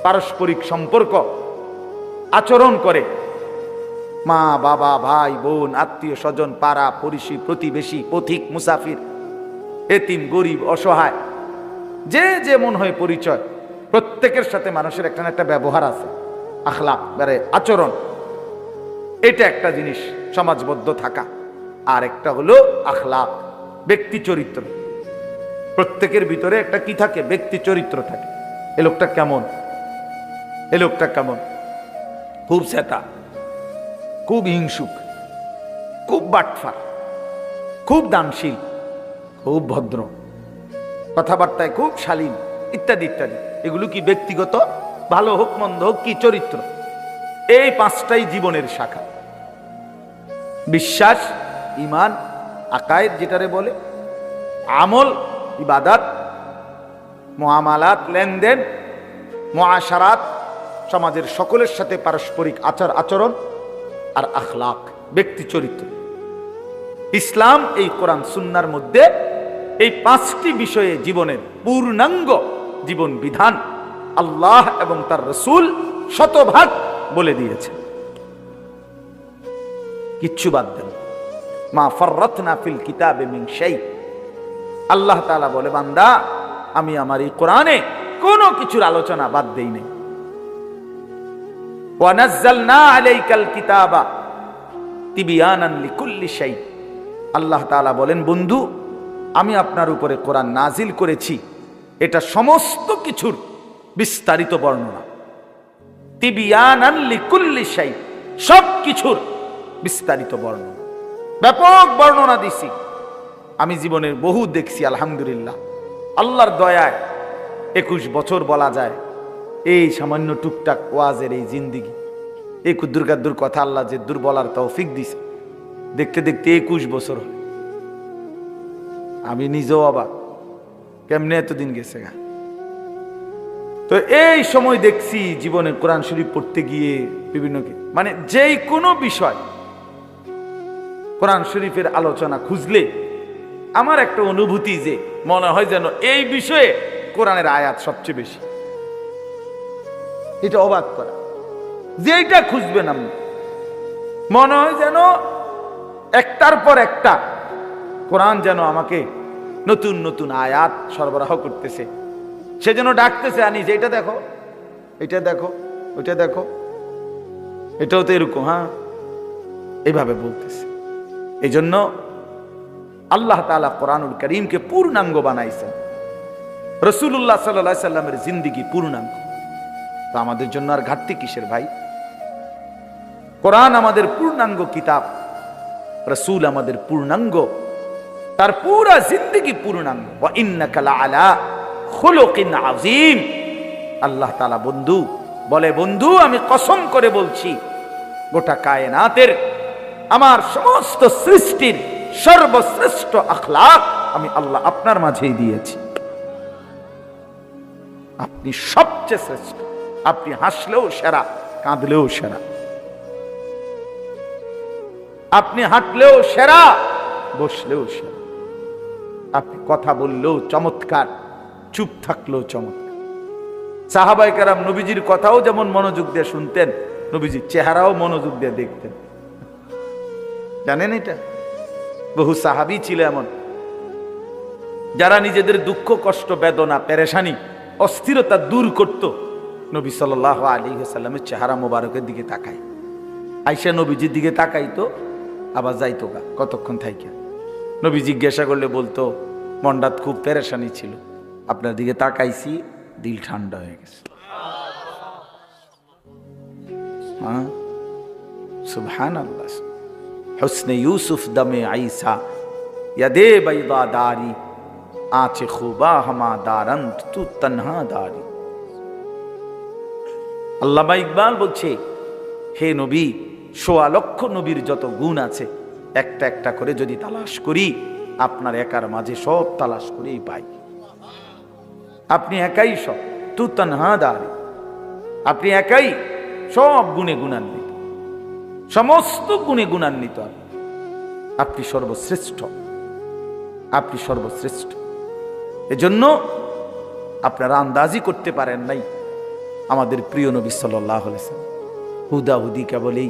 পারস্পরিক সম্পর্ক আচরণ করে। মা বাবা, ভাই বোন, আত্মীয় স্বজন, পাড়া পড়শি, প্রতিবেশী, পথিক মুসাফির, এতিম, গরিব, অসহায়, যে যেমন হয় পরিচয়, প্রত্যেকের সাথে মানুষের একটা না একটা ব্যবহার আছে, আখলাক, আচরণ। এটা একটা জিনিস, সমাজবদ্ধ থাকা। আর একটা হলো আখলাক, ব্যক্তি চরিত্র। প্রত্যেকের ভিতরে একটা কি থাকে? ব্যক্তি চরিত্র থাকে। এ লোকটা কেমন, এ লোকটা কেমন, খুব সেটা, খুব হিংসুক, খুব বাটফার, খুব দানশীল, খুব ভদ্র, কথাবার্তায় খুব শালীন, ইত্যাদি ইত্যাদি। এগুলো কি ব্যক্তিগত, ভালো হোক মন্দ হোক, কি চরিত্র। এই 5টাই জীবনের শাখা। বিশ্বাস, ঈমান, আকায়েদ যেটারে বলে, আমল, ইবাদত, মুআমালাত, লেনদেন, মুআশারাত, সমাজের সকলের সাথে পারস্পরিক আচরণ, আর আখলাক, ব্যক্তি চরিত্র। ইসলাম এই কোরআন সুন্নাহর মধ্যে এই 5টি বিষয়ে জীবনের পূর্ণাঙ্গ জীবন বিধান আল্লাহ এবং তার রাসূল শতভাগ বলে দিয়েছে, কিচ্ছু বাদ দেন। মা ফাররাতনা ফিল কিতাবে মিন শাই। আল্লাহ তাআলা বলে, বান্দা, আমি আমার এই কোরআনে কোনো কিছুর আলোচনা বাদ দেই নাই। ওয়া নাযালনা আলাইকাল কিতাবা তিবয়ানান লিকুল্লি শাই। আল্লাহ তাআলা বলেন, বন্ধু, আমি আপনার উপরে কোরআন নাজিল করেছি, এটা সমস্ত কিছুর বিস্তারিত বর্ণনা। তিবয়ানান লিকুল্লি শাই, সব কিছুর বিস্তারিত বর্ণনা, ব্যাপক বর্ণনা দিছি। আমি জীবনের বহু দেখছি, আলহামদুলিল্লাহ, আল্লাহর দয়ায় 21 বছর বলা যায় এই সামান্য টুকটাক ওয়াজের এই জিন্দিগি, এই কুদ্দুর কাদ্দুর কথা আল্লাহ যে দূর বলার তৌফিক দিছে, দেখতে দেখতে 21 বছর হয়। আমি নিজেও অবাক, কেমনে এতদিন গেছে গা। তো এই সময় দেখছি জীবনে কোরআন শরীফ পড়তে গিয়ে বিভিন্ন, মানে যেই কোনো বিষয় কোরআন শরীফের আলোচনা খুঁজলে আমার একটা অনুভূতি যে মনে হয় যেন এই বিষয়ে কোরআনের আয়াত সবচেয়ে বেশি। এটা অবাক করা, যেটা খুঁজবেন আপনি মনে হয় যেন একটার পর একটা কোরআন যেন আমাকে নতুন নতুন আয়াত সরবরাহ করতেছে। সে যেন ডাকতেছে, আনি যে এটা দেখো, এটা দেখো, ওইটা দেখো, এটাও তো এরকম, হ্যাঁ, এইভাবে বলতেছে। এই জন্য আল্লাহ তাআলা কোরআনুল কারীমকে পূর্ণাঙ্গ বানাইছেন। রাসূলুল্লাহ সাল্লাল্লাহু আলাইহি সাল্লামের জিন্দেগি পূর্ণাঙ্গ। তো আমাদের জন্য আর ঘাটতি কিসের ভাই? কোরআন আমাদের পূর্ণাঙ্গ কিতাব, রাসূল আমাদের পূর্ণাঙ্গ, তার পুরা জিন্দেগি পূর্ণাঙ্গ। ওয়া ইন্নাকা লাআলা খুলুকিন আযীম। আল্লাহ তাআলা বন্ধু বলে, বন্ধু, আমি কসম করে বলছি, গোটা কায়নাতের, আমার সমস্ত সৃষ্টির সর্বশ্রেষ্ঠ আখলাক আমি আল্লাহ আপনার মাঝেই দিয়েছি। আপনি সবচেয়ে শ্রেষ্ঠ। আপনি হাসলেও সেরা, কাঁদলেও সেরা, আপনি হাঁটলেও সেরা, বসলেও সেরা, আপনি কথা বললেও চমৎকার, চুপ থাকলেও চমৎকার। সাহাবায়ে কেরাম নবীজির কথাও যেমন মনোযোগ দিয়ে শুনতেন, নবীজির চেহারাও মনোযোগ দিয়ে দেখতেন। জানেন এটা? বহু সাহাবী ছিল এমন, যারা নিজেদের দুঃখ, কষ্ট, বেদনা, পেরেশানি, অস্থিরতা দূর করত, নবী সাল্লাল্লাহু আলাইহি ওয়াসাল্লামের চেহারা মোবারকের দিকে তাকায়, আয়েশা নবীজির দিকে তাকাইতো, আবার যাইতো গা কতক্ষণ থাইকা, নবী জিজ্ঞাসা করলে বলতো মন্ডাত খুব পেরেশানি ছিল, আপনার দিকে তাকাইছি, দিল ঠান্ডা হয়ে গেছে। হ্যাঁ, সুবহানাল্লাহ। হুসনে ইউসুফ দমে আইসা ইয়াদে বাইদা দারি আঁচে খুবা হামা দারন্ত তু তনহা দারি। আল্লামা ইকবাল বলছে, হে নবী, ১৬ লক্ষ নবীর যত গুণ আছে একটা একটা করে যদি তালাশ করি, আপনার একার মাঝে সব তালাশ করেই পাই। আপনি একাই সব, তু তনহা দারি, আপনি একাই সব গুণে গুণান্বিত, সমস্ত গুণে গুণান্বিত। আপনি সর্বশ্রেষ্ঠ, আপনি সর্বশ্রেষ্ঠ। এজন্য আপনারা আন্দাজি করতে পারেন নাই আমাদের প্রিয় নবী সাল্লাল্লাহু আলাইহি ওয়াসাল্লাম হুদাহুদি কেবলেই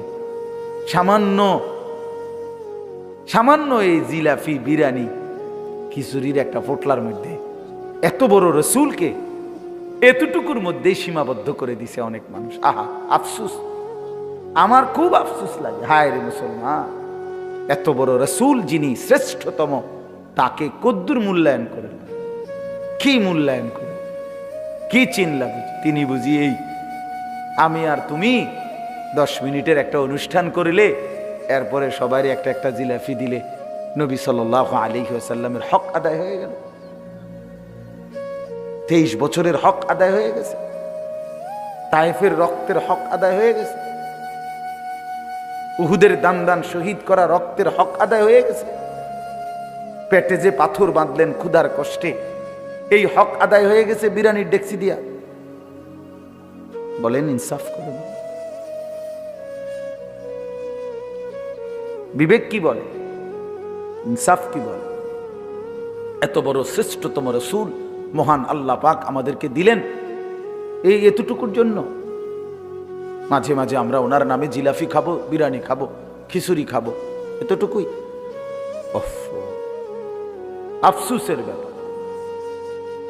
সামান্য এই জিলাফি বিরিয়ানি খিচুড়ির একটা পোটলার মধ্যে এত বড় রসুলকে এতটুকুর মধ্যেই সীমাবদ্ধ করে দিছে অনেক মানুষ। আহা, আফসুস, আমার খুব আফসুস লাগে। হায় রে মুসলমান, এত বড় রসুল যিনি শ্রেষ্ঠতম, তাকে কদ্দুর মূল্যায়ন করে, কি মূল্যায়ন করে, কি চিনলা বুঝি? তিনি বুঝি এই আমি আর তুমি 10 মিনিটের একটা অনুষ্ঠান করিলে এরপরে সবারই একটা একটা জিলাফি দিলে নবী সাল্লাল্লাহু আলাইহি ওয়াসাল্লামের হক আদায় হয়ে গেল। 23 বছরের হক আদায় হয়ে গেছে, তায়েফের রক্তের হক আদায় হয়ে গেছে, উহুদের দান দান শহীদ করা রক্তের হক আদায় হয়ে গেছে, পেটে যে পাথর বাঁধলেন ক্ষুধার কষ্টে, এই হক আদায় হয়ে গেছে বিরিয়ানির ডেকসি দিয়া। বলেন ইনসাফ করুন, বিবেক কি বলে, ইনসাফ কি বলে? এত বড় শ্রেষ্ঠতম রাসূল মহান আল্লাহ পাক আমাদেরকে দিলেন এই এতটুকুর জন্য। মাঝে মাঝে আমরা ওনার নামে জিলাফি খাবো, বিরিয়ানি খাবো, খিচুড়ি খাবো, এতটুকুই। আফসুসের ব্যাপার।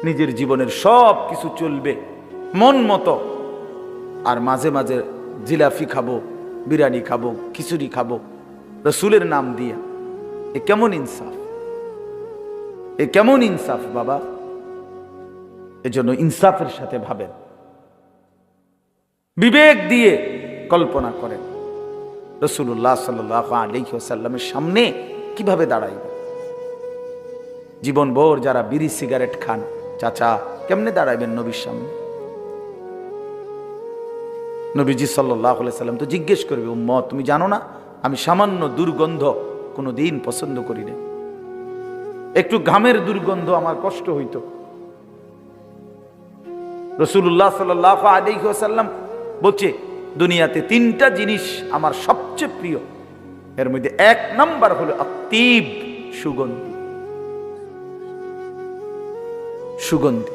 নিজের জীবনের সব কিছু চলবে মন মতো, আর মাঝে মাঝে জিলাফি খাবো, বিরিয়ানি খাবো, খিচুড়ি খাবো রসুলের নাম দিয়া। এ কেমন ইনসাফ, এ কেমন ইনসাফ বাবা? এজন্য ইনসাফের সাথে ভাবেন, বিবেক দিয়ে কল্পনা করেন রাসূলুল্লাহ সাল্লাল্লাহু আলাইহি ওয়াসাল্লামের সামনে কিভাবে দাঁড়াইবে। জীবনভর যারা বিড়ি সিগারেট খান, চাচা কেমনে দাঁড়াইবেন নবীর সামনে? নবীজি সাল্লাল্লাহু আলাইহি ওয়াসাল্লাম তো জিজ্ঞেস করবে, উম্মত তুমি জানো না আমি সামান্য দুর্গন্ধ কোনোদিন পছন্দ করি না, একটু ঘামের দুর্গন্ধ আমার কষ্ট হইতো। রাসূলুল্লাহ সাল্লাল্লাহু আলাইহি ওয়াসাল্লাম বলছে দুনিয়াতে 3টা জিনিস আমার সবচেয়ে প্রিয়, এর মধ্যে 1 নাম্বার হলো আত্তিব, সুগন্ধি, সুগন্ধি।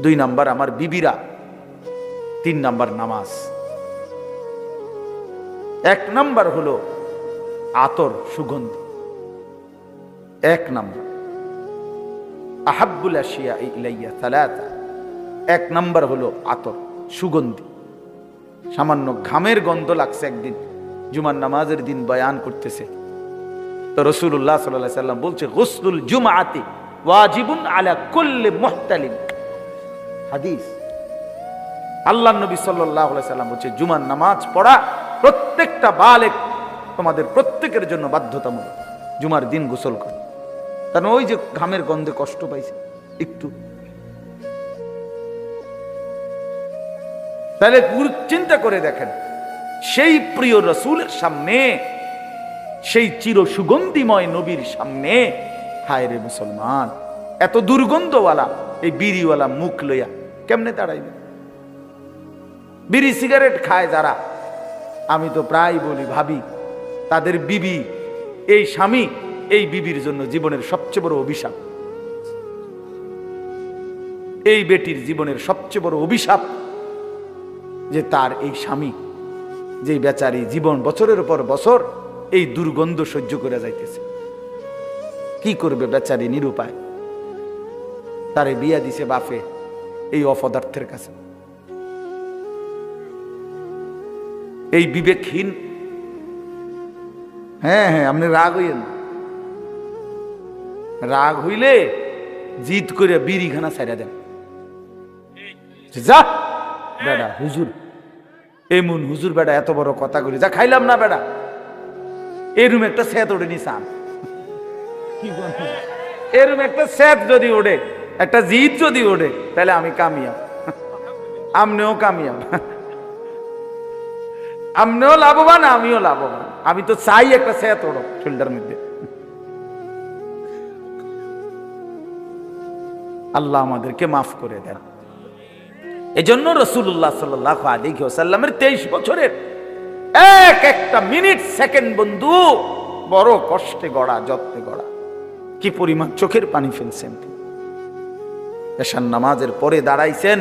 2 নাম্বার আমার বিবিরা, 3 নাম্বার নামাজ। 1 নাম্বার হলো আতর, সুগন্ধি, 1 নাম্বার। আহাব্বুল আশিয়া ইলাইয়া সালাসা, 1 নাম্বার হলো আতর, সুগন্ধি। সামান্য ঘামের গন্ধ লাগছে একদিন, জুমার নামাজের দিন বয়ান করতেছে, তো রাসূলুল্লাহ সাল্লাল্লাহু আলাইহি ওয়াসাল্লাম বলছে গুসলুল জুমআতি ওয়াজিবুন আলা কুল্লি মুহতালিম। হাদিস, আল্লাহর নবী সাল্লাল্লাহু আলাইহি ওয়াসাল্লাম বলছে জুমার নামাজ পড়া প্রত্যেকটা বালেগ, তোমাদের প্রত্যেকের জন্য বাধ্যতামূলক, জুমার দিন গোসল করো। কারণ ওই যে ঘামের গন্ধে কষ্ট পাইছে একটু, তাহলে চিন্তা করে দেখেন সেই প্রিয় রাসূলের সামনে, সেই চির সুগন্ধিময় নবীর সামনে, হায় রে মুসলমান, এত দুর্গন্ধওয়ালা এই বিড়িওয়ালা মুখ লইয়া কেমনে দাঁড়াইবে? বিড়ি সিগারেট খায় যারা, আমি তো প্রায় বলি ভাবি, তাদের বিবি, এই স্বামী এই বিবির জন্য জীবনের সবচেয়ে বড় অভিশাপ। এই বেটির জীবনের সবচেয়ে বড় অভিশাপ যে তার এই স্বামী, যে বেচারি জীবন বছরের পর বছর এই দুর্গন্ধ সহ্য করে যাইতেছে। কি করবে বেচারি নিরুপায়, তারে বিয়া দিছে বাপে এই অপদার্থের কাছে। এই বিবেকহীন, হ্যাঁ হ্যাঁ আপনি রাগ হইয়েন, রাগ হইলে জিদ করে বিড়িখানা ছাইড়া দেন, যা বেড়া হুজুর, এমন হুজুর বেড়া এত বড় কথা করি, যা খাইলাম না বেড়া, এই রুমে একটা স্যাত ওঠে নি সাম, এরকম একটা স্যাত যদি ওঠে, একটা জিদ যদি ওঠে, তাহলে আমি কামিয়াব, আমনেও কামিয়াব, আমনেও লাভবান, আমিও লাভবান। আমি তো চাই একটা স্যাত ওঠো শরীরটার মধ্যে। আল্লাহ আমাদেরকে মাফ করে দেন। এজন্য রাসূলুল্লাহ সাল্লাল্লাহু আলাইহি ওয়াসাল্লামের 23 বছরের এক একটা মিনিট সেকেন্ড বন্ধু বড় কষ্টে গড়া, যত্নে গড়া। কি পরিমাণ চোখের পানি ফেলছেন। এশার নামাজের পরে দাঁড়াইছেন,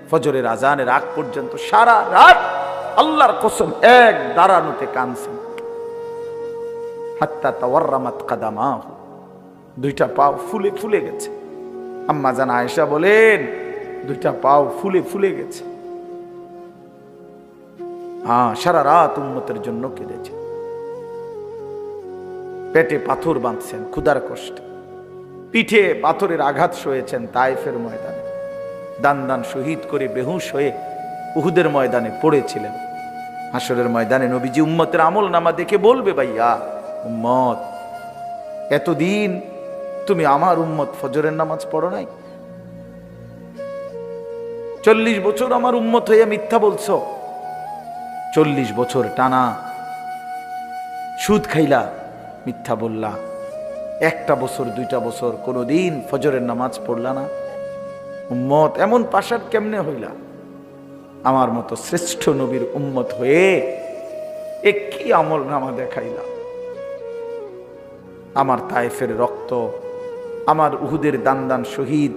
ফজরের আজানের আগ পর্যন্ত সারা রাত আল্লাহর কসম এক দাঁড়ানোতে কাঁদছেন। হাত্তা তাওয়াররামাত কাদামাহু, দুইটা পা ফুলে ফুলে গেছে। আম্মা জান আয়েশা বলেন দুইটা পাও ফুলে ফুলে গেছে। সারা রাত উম্মতের জন্য কেঁদেছে। পেটে পাথর বাঁধছেন ক্ষুধার কষ্টে, পিঠে পাথরের আঘাত সয়েছেন তায়েফের ময়দানে, দান দান শহীদ করে বেহুশ হয়ে উহুদের ময়দানে পড়েছিলেন। হাসরের ময়দানে নবীজি উম্মতের আমল নামা দেখে বলবে, ভাইয়া উম্মত, এতদিন তুমি আমার উম্মত ফজরের নামাজ পড়ো নাই, 40 বছর আমার উম্মত হয়ে মিথ্যা বলছো, 40 বছর টানা সুদ খাইলা, মিথ্যা বললা, একটা বছর 2টা বছর কোনোদিন ফজরের নামাজ পড়লা না। উম্মত এমন পাশার কেমনে হইলা? আমার মতো শ্রেষ্ঠ নবীর উম্মত হয়ে কি আমল নামা দেখাইলা? আমার তায়েফের রক্ত, আমার উহুদের দান দান শহীদ,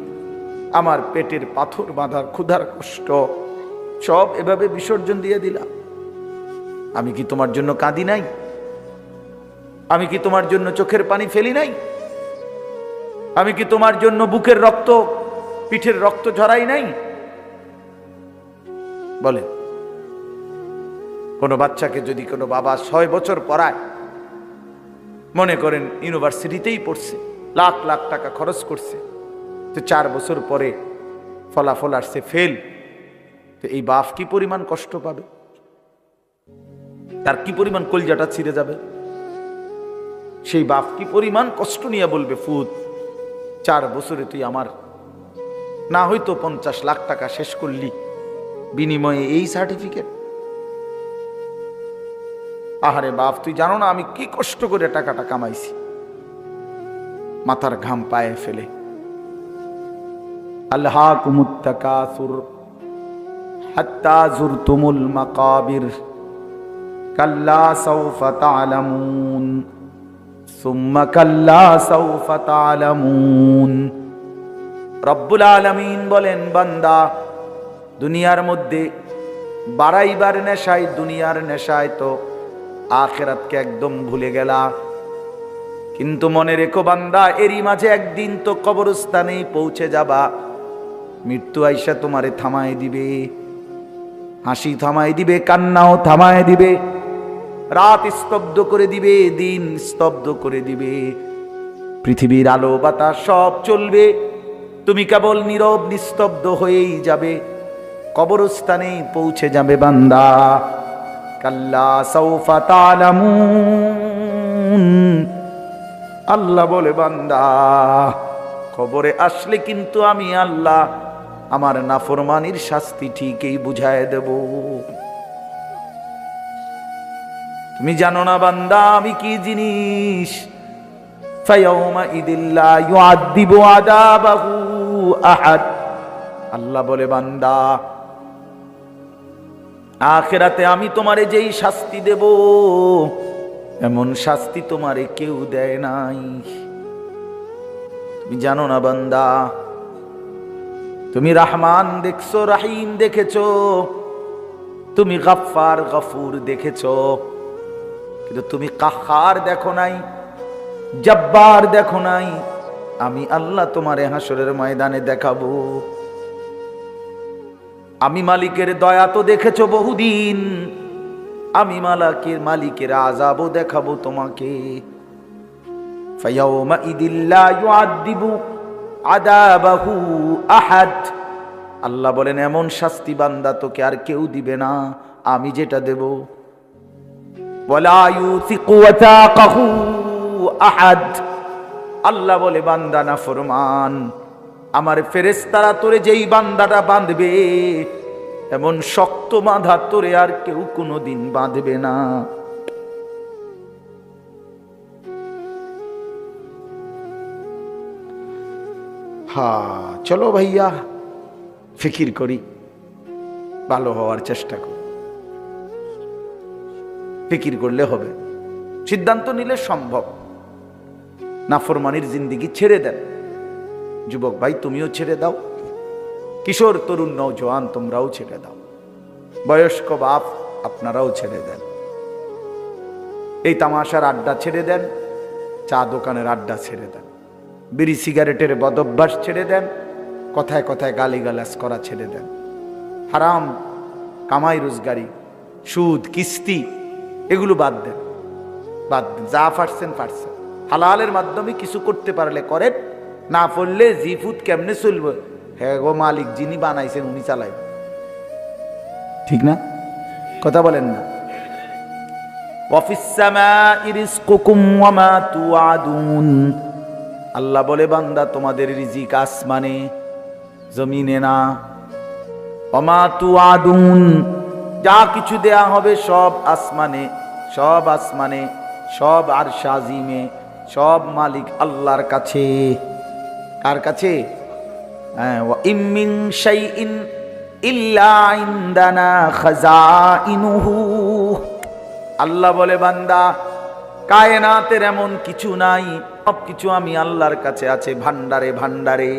আমার পেটের পাথর বাঁধার ক্ষুধার কষ্ট সব এভাবে বিসর্জন দিয়ে দিলা। আমি কি তোমার জন্য কাঁদি নাই? আমি কি তোমার জন্য চোখের পানি ফেলি নাই? আমি কি তোমার জন্য বুকের রক্ত, পিঠের রক্ত ঝরাই নাই? বলে কোনো বাচ্চাকে যদি কোনো বাবা 6 বছর পড়ায়, মনে করেন ইউনিভার্সিটিতেই পড়ছে, লাখ লাখ টাকা খরচ করছে, তো 4 বছর পরে ফলাফল আসছে ফেল, তো এই বাপ কি পরিমাণ কষ্ট পাবে? তার কি পরিমাণ কলজাটা ছিঁড়ে যাবে? সেই বাপ কি পরিমাণ কষ্ট নিয়ে বলবে, ফুত 4 বছরে তুই আমার না হয়তো 50 লাখ টাকা শেষ করলি, বিনিময়ে এই সার্টিফিকেট। আহারে বাপ, তুই জানো না আমি কি কষ্ট করে টাকাটা কামাইছি। মাথার ঘাম পায়ে ফেলে আলহাকুমুত তাকাসুর হাত্তা যুরতুমুল মাকাবির কাল্লা সাউফা তা'লামুন সুম্মা কাল্লা সাউফা তা'লামুন। রব্বুল আলামিন বলেন, বান্দা দুনিয়ার মধ্যে বাড়াইবার নেশায়, দুনিয়ার নেশায় তো আখিরাতকে একদম ভুলে গেলা। কিন্তু মনে রেখো বান্দা, এরই মাঝে একদিন তো কবরস্থানেই পৌঁছে যাবা। মৃত্যু আইসা তোমারে থামায় দিবে, হাসি থামায় দিবে, কান্নাও থামায় দিবে, রাত স্তব্ধ করে দিবে, দিন স্তব্ধ করে দিবে, পৃথিবীর আলো বাতাস সব চলবে, তুমি কেবল নীরব নিস্তব্ধ হয়েই যাবে, কবরস্থানেই পৌঁছে যাবে বান্দা। কাল্লা সাউফা তা'লামুন, আল্লাহ বলে বান্দা কবরে আসলে কিন্তু আমি আল্লাহ আমার নাফরমানির শাস্তি ঠিকই বুঝায় দেব। তুমি জানো না বান্দা আমি কি জিনিস? ফায়াউমা ইদিল্লা ইউআযিবু আযাবাহু আহাদ। আল্লাহ বলে বান্দা আখিরাতে আমি তোমারে যেই শাস্তি দেব, এমন শাস্তি তোমারে কেউ দেয় নাই। তুমি জানো না বান্দা, তুমি রহমান দেখছো, রহিম দেখেছো, তুমি গফফার গফুর দেখেছো, কিন্তু তুমি কাহ্হার দেখো নাই, জব্বার দেখো নাই। আমি আল্লাহ তোমারে হাসরের ময়দানে দেখাবো। আমি মালিকের দয়া তো দেখেছো বহুদিন, আমি মালিকের আযাবও দেখাবো তোমাকে। ফায়াউমাইদিল লা ইউআযিবু আযাবাহু আহাদ। আল্লাহ বলেন এমন শাস্তি বান্দা তোকে আর কেউ দিবে না, আমি যেটা দেব। ওয়ালা ইউসিকু ওয়াসাকাহু আহাদ। আল্লাহ বলে বান্দা নাফরমান, আমার ফেরেশতারা তোরে যেই বান্দাটা বাঁধবে এমন শক্ত বাঁধা তোরে আর কেউ কোনোদিন বাঁধবে না। চলো ভাইয়া ফিকির করি, ভালো হওয়ার চেষ্টা করি। ফিকির করলে হবে, সিদ্ধান্ত নিলে সম্ভব। নাফরমানির জিন্দেগি ছেড়ে দেন। যুবক ভাই তুমিও ছেড়ে দাও, কিশোর তরুণ নওজোয়ান তোমরাও ছেড়ে দাও, বয়স্ক বাপ আপনারাও ছেড়ে দেন। এই তামাশার আড্ডা ছেড়ে দেন, চা দোকানের আড্ডা ছেড়ে দেন, বিড়ি সিগারেটের বদভ্যাস ছেড়ে দেন, কথায় কথায় গালিগালাজ করা ছেড়ে দেন, হারাম কামাই রোজগারি, সুদ, কিস্তি এগুলো বাদ দেন, বাদ দেন। যা পারছেন পারছেন, হালালের মাধ্যমে কিছু করতে পারলে করেন, না পড়লে জিফুত কেমনে চলবে? হ্যাঁ গো মালিক যিনি বানাইছেন উনি চালাইবেন, ঠিক না? কথা বলেন না? ওয়াফিস সামাই রিজকুকুম ওয়া মা তুআদুন। আল্লাহ বলে বান্দা তোমাদের রিজিক আসমানে জমিনে না। ওয়া মা তুআদুন, যা কিছু দেয়া হবে সব আসমানে, সব আসমানে, সব আরশ আজিমে, সব মালিক আল্লাহর কাছে। কার কাছে? ওয়া ইম মিন শাইইন ইল্লা ইনদানা খাযাইনুহু। আল্লাহ বলে বান্দা কায়নাতের এমন কিছু নাই, সব কিছু আমি আল্লাহর কাছে আছে ভান্ডারে ভান্ডারে।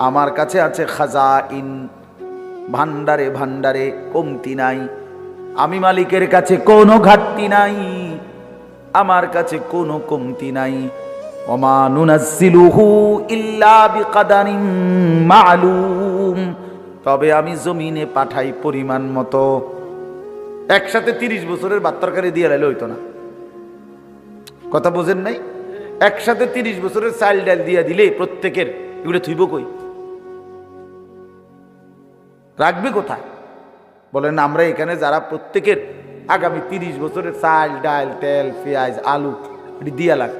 আমার কাছে আছে খাযাইন, ভান্ডারে ভান্ডারে, কমতি নাই। আমি মালিকের কাছে কোনো ঘাটতি নাই, আমার কাছে কোনো কমতি নাই। ওমা নুনাজ্জিলুহু ইল্লা বিকাদারিন মা'লুম। তবে আমি জমিনে পাঠাই পরিমাণ মতো। একসাথে 30 বছরের ভাত তরকারি দিয়ে লাইলে হইতো না, কথা বোঝেন নাই? একসাথে 30 বছরের চাল ডাল দিয়ে দিলে প্রত্যেকের এগুলো থুইব কই, রাখবে কোথায়? বলেন আমরা এখানে যারা প্রত্যেকের আগামী 30 বছরের চাল ডাল তেল পেঁয়াজ আলু এটি দিয়া লাখ,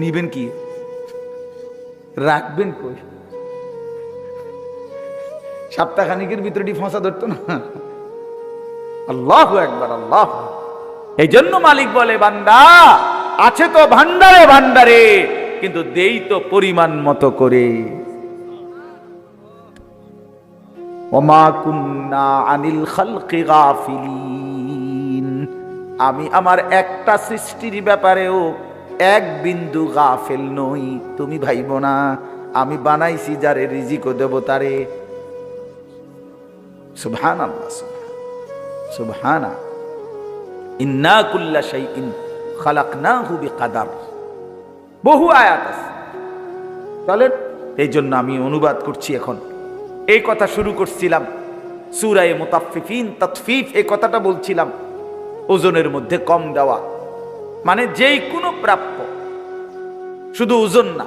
নিবেন কি, রাখবেন কই? সপ্তাহখানিকের ভিতরে ফসা ধরতো না। আল্লাহু আকবার, আল্লাহ। এই জন্য মালিক বলে বান্দা আছে তো ভান্ডারে ভান্ডারে, কিন্তু দেই তো পরিমাণ মতো করে। ওমা কুন্না আনিল খালকি গাফিলিন। আমি আমার একটা সৃষ্টির ব্যাপারেও এক বিন্দু গাফেল নই। তুমি ভাইব না আমি বানাইছি যারে রিজিকও দেব তারে। সুবহানাল্লাহ, সুবহানা। ইন্না কুল্লা শাইইন খালাকনাহু বিকাদার। বহু আয়াত আছে। তাহলে এই জন্য আমি অনুবাদ করছি এখন। এই কথা শুরু করছিলাম সূরা মুতাফফিফিন, তাতফিফ, এই কথাটা বলছিলাম ওজনের মধ্যে কম দেওয়া, মানে যেই কোনো প্রাপ্য, শুধু ওজন না,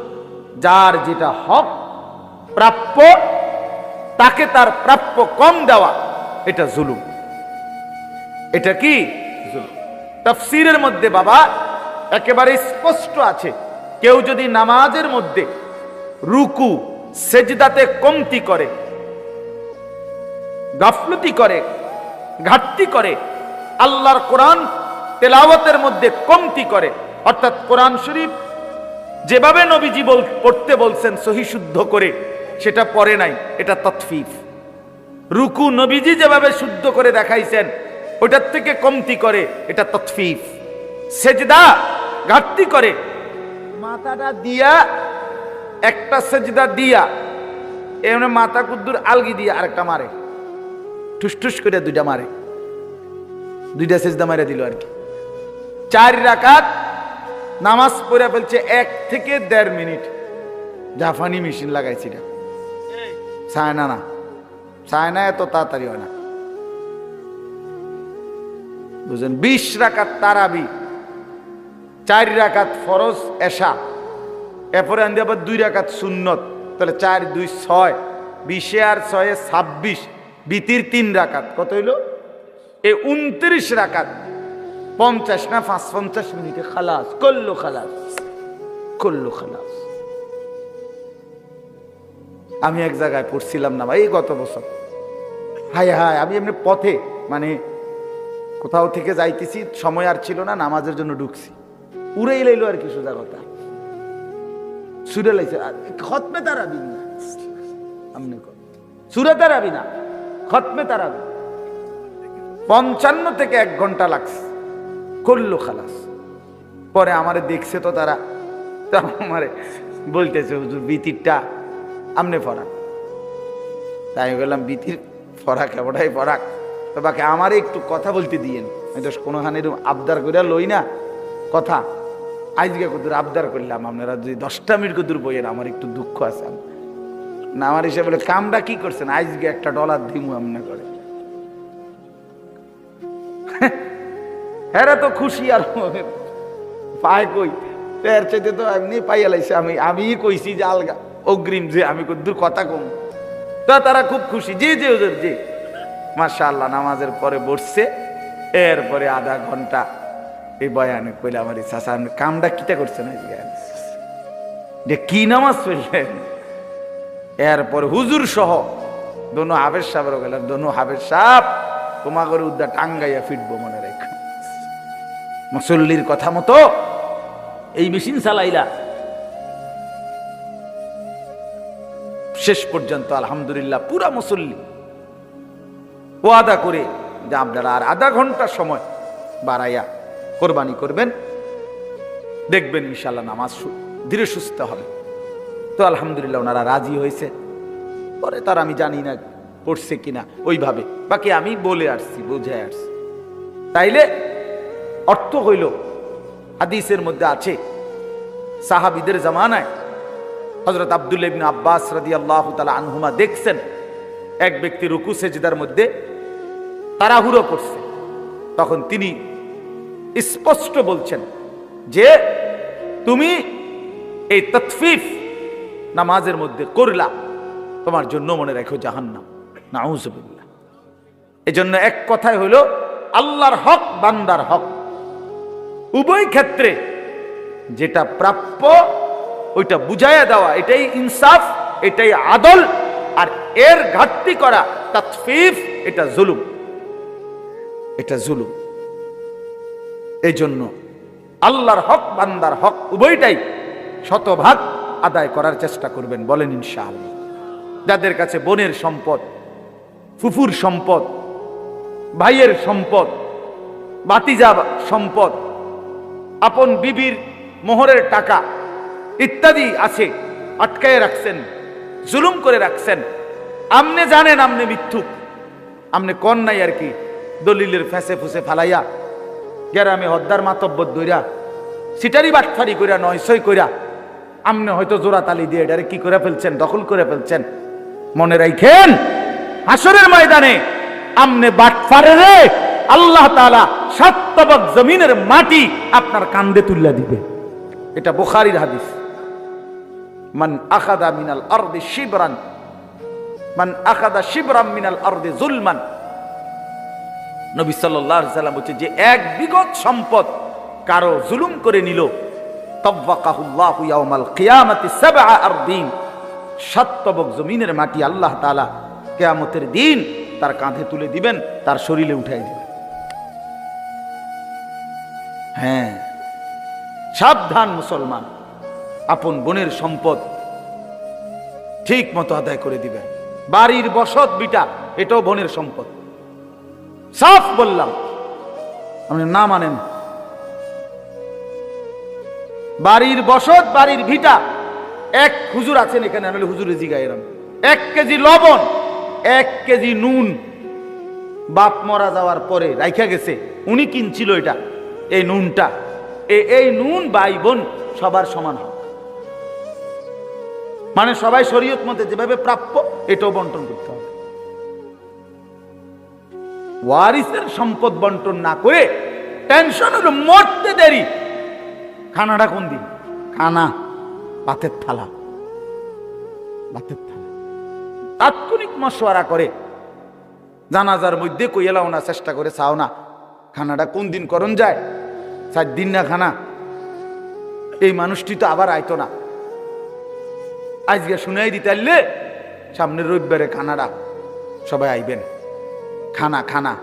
যার যেটা হক প্রাপ্য তাকে তার প্রাপ্য কম দেওয়া, এটা জুলুম। এটা কি জুলুম? তাফসীরের মধ্যে বাবা একেবারে স্পষ্ট আছে, কেউ যদি নামাজের মধ্যে রুকু সেজদাতে কমতি করে, গাফলতি করে, ঘাটতি করে, আল্লাহর কোরআন তেলাওয়াতের মধ্যে কমতি করে, অর্থাৎ কোরআন শরীফ যেভাবে নবীজি পড়তে বলছেন সহি শুদ্ধ করে সেটা পড়ে নাই, এটা তাতফিফ। রুকু নবীজি যেভাবে শুদ্ধ করে দেখাইছেন ওটার থেকে কমতি করে, এটা তাতফিফ। সেজদা ঘাটতি করে, মাথাটা দিয়া একটা সেজদা দিয়া এমনি মাথা কুদ্দুর আলগি দিয়া আরেকটা মারে, ঠুস করে দুইটা মারে, দুইটা সেজদা মারে দিল আর কি। 4 রাকাত নামাজ পড়ে ফেলছে 1 থেকে 1.5 মিনিট। জাপানি মেশিন লাগাইছি, এটা চায়না না, চায়না এত তাড়াতাড়ি হয় না, বুঝলেন? 20 রাকাত তারাবি 4 রাকাত ফরজ এশা, এরপরে আনতে আবার 2 রাকাত সুন্নত, তাহলে 4 2 6, 20 আর 6 26, বিতির 3 রাকাত, কত হইল? এই 29 রাকাত 50 না 55 মিনিটে খালাস, করলো খালাস, করলো খালাস। আমি এক জায়গায় পড়ছিলাম না ভাই গত বছর, হায় হায়, আমি এমনি পথে মানে কোথাও থেকে যাইতেছি, সময় আর ছিল না, নামাজের জন্য ঢুকছি, উড়েই লাইলো আর কি, সোজা কথা সুরে লাইছে। খতমে তারাবি না, আমনে সুরে তারাবি না, খতমে তারাবি 55 থেকে 1 ঘন্টা লাগছে, করলো খালাস। পরে আমারে দেখছে তো তারা, তো আমারে বলতেছে হুজুর বিতিরটা আমনে ফরাক। তাই বললাম বিতির ফরাক এবারটাই ফরাক, তো বাকি আমারে একটু কথা বলতে দিয়েন, আমি তো কোনোখানে আবদার করে লই না কথা, আজকে কত আবদার করলাম, আপনারা যদি 10টা মিনিট কত বইয়েন, আমার একটু দুঃখ আছে না। আমার হিসেবে বলে কামটা কি করছেন, আজকে $1 দিমু আমনে করে। হ্যাঁ তো খুশি, আর পায় কই, এর চাইতে তো এমনি পাইয়া লাইছে। আমি কইছি যে আলগা অগ্রিম যে আমি কদ্দুর কথা কম, তা তারা খুব খুশি, জি জি হুজুর জি, মাশাআল্লাহ। নামাজের পরে বসছে, এরপরে আধা ঘন্টা এই বয়ানে কইলে আমার চাচা কামটা কিটা করছেন আজকে, যে কি নামাজ পড়লেন। এরপরে হুজুর সহ দোনো হাফেজ সাহেবেরও গেলাম, দোনো হাফেজ সাহেব তোমা করে উদ্দা টাঙ্গাইয়া ফিটবো, মনে রেখো। মুসল্লির কথা মতো এই মেশিন চালাইলা, শেষ পর্যন্ত আলহামদুলিল্লাহ পুরা মুসল্লি ওয়াদা করে যে আপনারা আর আধা ঘন্টা সময় বাড়াইয়া কোরবানি করবেন, দেখবেন ইনশাআল্লাহ নামাজ ধীরে সুস্থ হবে। তো আলহামদুলিল্লাহ ওনারা রাজি হয়েছে। পরে তার আমি জানি না পড়ছে কিনা ওইভাবে, বাকি আমি বলে আসছি, বুঝে আসছি। তাইলে অর্থ হইল, হাদিসের মধ্যে আছে সাহাবীদের জামানায় হযরত আব্দুল্লাহ ইবনে আব্বাস রাদিয়াল্লাহু তাআলা আনহুমা দেখছেন এক ব্যক্তি রুকু সেজদার মধ্যে তাড়াহুড়ো করছে, তখন তিনি স্পষ্ট বলছেন যে তুমি এই ততফিফ নামাজের মধ্যে করলা, তোমার জন্য মনে রাখো জাহান্নাম, নাউযুবিল্লাহ। এজন্য এক কথায় হইল আল্লাহর হক বান্দার হক, উভয় ক্ষেত্রে যেটা প্রাপ্য ওইটা বুঝাইয়া দেওয়া, এটাই ইনসাফ, এটাই আদল। আর এর ঘাটতি করা তাতফিফ, এটা জুলুম, এটা জুলুম। এই জন্য আল্লাহর হক বান্দার হক উভয়টাই শতভাগ আদায় করার চেষ্টা করবেন, বলেন ইনশাআল্লাহ। যাদের কাছে বোনের সম্পদ, ফুফুর সম্পদ, ভাইয়ের সম্পদ, ভাতিজা সম্পদ, আপন বিবির মোহরের টাকা ইত্যাদি আছে, আটকায় রাখছেন, জুলুম করে রাখছেন, আমনে জানেন আমনে মিথ্যুক, আমনে কন নাই আর কি, দলিলের ফেসে ফুসে ফালাইয়া গ্রামে হদ্দার মাতব্বর দইরা সিটারি বাটফারি কইরা নয়সই কইরা আমনে হয়তো জোড়া তালি দিয়ে এটারে কি করে ফেলছেন, দখল করে ফেলছেন। মনে রাখেন হাসরের ময়দানে আমনে বাটফারে রে আল্লাহ তাআলা 7 তবক জমিনের মাটি আপনার কান্দে তুল্লা দিবে। এটা বুখারীর হাদিস। মান আখাযা মিনাল আরদি শিবরান, মান আখাযা শিবরান মিনাল আরদি যুলমান, নবী সাল্লাল্লাহু আলাইহি সাল্লাম বলেছে যে এক বিগত সম্পদ কারো জুলুম করে নিল, তাওয়াক্কাহুল্লাহু ইয়াউমাল কিয়ামাতি 7 আরদিন, 7 তবক জমিনের মাটি আল্লাহ তাআলা কিয়ামতের দিন তার কাঁধে তুলে দিবেন, তার শরীরে উঠাই দিবেন। হ্যাঁ, সাবধান মুসলমান, আপন বোনের সম্পদ ঠিক মতো আদায় করে দিবেন। বাড়ির বসত বিটা এটাও বোনের সম্পদ, সাফ বললাম, আপনি না মানেন। বাড়ির বসত, বাড়ির ভিটা, এক হুজুর আছেন এখানে, নাহলে হুজুরে জিগায় এরম 1 কেজি লবণ, 1 কেজি নুন বাপ মরা যাওয়ার পরে রাইখা গেছে, উনি কিনছিল এটা, এই নুনটা, এই নুন ভাই বোন সবার সমান হবে, মানে সবাই শরীয়ত মতে যেভাবে প্রাপ্য এটাও বন্টন করতে হবে। ওয়ারিসের সম্পদ বন্টন না করে টেনশন হলো মরতে দেরি, খানাটা কোন দিন? খানা ভাতের থালা, ভাতের থালা। তাৎক্ষণিক মশওয়ারা করে জানাজার মধ্যে কইলাও না, চেষ্টা করে চাও না খানাটা কোন দিন করণ যায়, 4 দিন না খানা। এই মানুষটি তো আবার আইতো না, আজকে শুনাই দিতে আইলে সামনের রবিবারে খানাটা সবাই আইবেন, খানা খানা।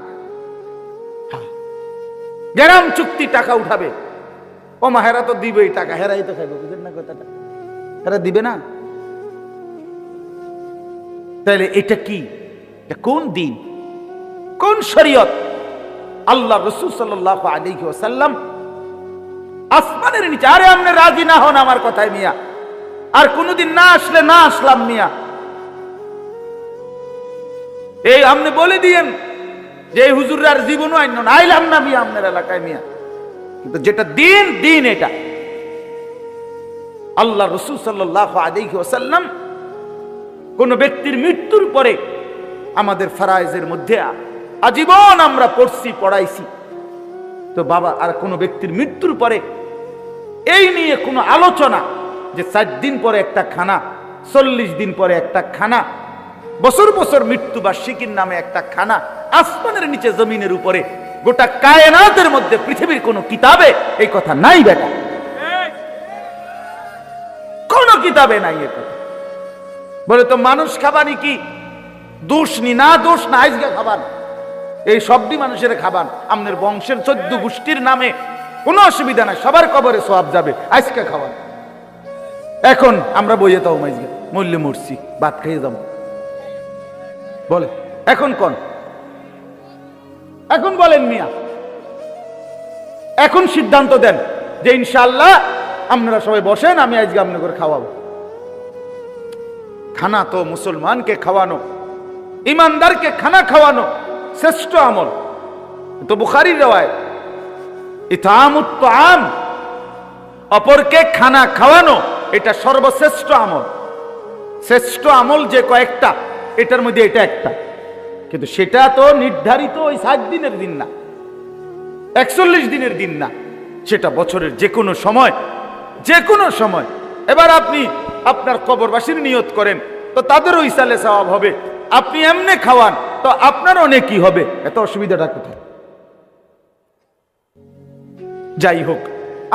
গ্রাম চুক্তি টাকা উঠাবে, ও মা হেরা তো দিবেই টাকা, হেরাই তো খাইবে, বুঝেন না কথাটা? হেরা দিবে না? তাহলে এটা কি? কোন দিন, কোন শরীয়ত? আল্লাহ রাসূল সাল্লাল্লাহু আলাইহি ওয়াসাল্লাম আসমানের নিচে, আরে আপনি রাজি না হন আমার কথায় মিয়া, আর কোনদিন না আসলে না আসলাম মিয়া, এই আপনি বলে দিয়েন যে হুজুরের জীবনও আইন না, আইলাম না মিয়া আপনার এলাকায় মিয়া। কিন্তু যেটা দিন, দিন এটা। আল্লাহ রাসূল সাল্লাল্লাহু আলাইহি ওয়াসাল্লাম কোন ব্যক্তির মৃত্যুর পরে আমাদের ফরায়েজের মধ্যে আজীবন আমরা পড়ছি, পড়াইছি। তো বাবা, আর কোন ব্যক্তির মৃত্যুর পরে এই নিয়ে কোনো আলোচনা যে 4 দিন পরে একটা খানা, 40 দিন পরে একটা খানা, বছর বছর মৃত্যু বার্ষিকীর নামে একটা খানা, আসমানের নিচে জমিনের উপরে গোটা কায়নাতের মধ্যে পৃথিবীর কোন কিতাবে এই কথা নাই বেটা, কোন কিতাবে নাই এ কথা। বলে তো মানুষ খাবানি কি দোষ নি? না দোষ না, আজকে খাবার, এই সবটি মানুষের খাবার, আপনার বংশের 14 গোষ্ঠীর নামে কোনো অসুবিধা নাই, সবার কবরে সওয়াব যাবে, আজকে খাবার। এখন আমরা বইয়ে তাও মাইজকে মরলে মরছি, ভাত খেয়ে যাবো বলে, এখন কোন, এখন বলেন মিয়া, এখন সিদ্ধান্ত দেন যে ইনশাআল্লাহ আপনারা সবাই বসেন, আমি আজকে আপনাদের খাওয়াবো। খানা তো মুসলমানকে খাওয়ানো, ইমানদারকে খানা খাওয়ানো শ্রেষ্ঠ আমল। তো বুখারীর রওয়ায়াত, ইতআমুত তাআম, অপরকে খানা খাওয়ানো এটা সর্বশ্রেষ্ঠ আমল। শ্রেষ্ঠ আমল যে কয়েকটা, এটার মধ্যে এটা একটা, কিন্তু সেটা তো নির্ধারিত ওই 7 দিনের দিন না, 41 দিনের দিন না, সেটা বছরের যে কোনো সময়, যে কোনো সময়। এবার আপনি আপনার কবরবাসীর নিয়ত করেন, তো তাদেরও ইসালে সওয়াব হবে। আপনি এমনি খাওয়ান, তো আপনার অনেকই হবে, এত অসুবিধাটা কোথায়? যাই হোক,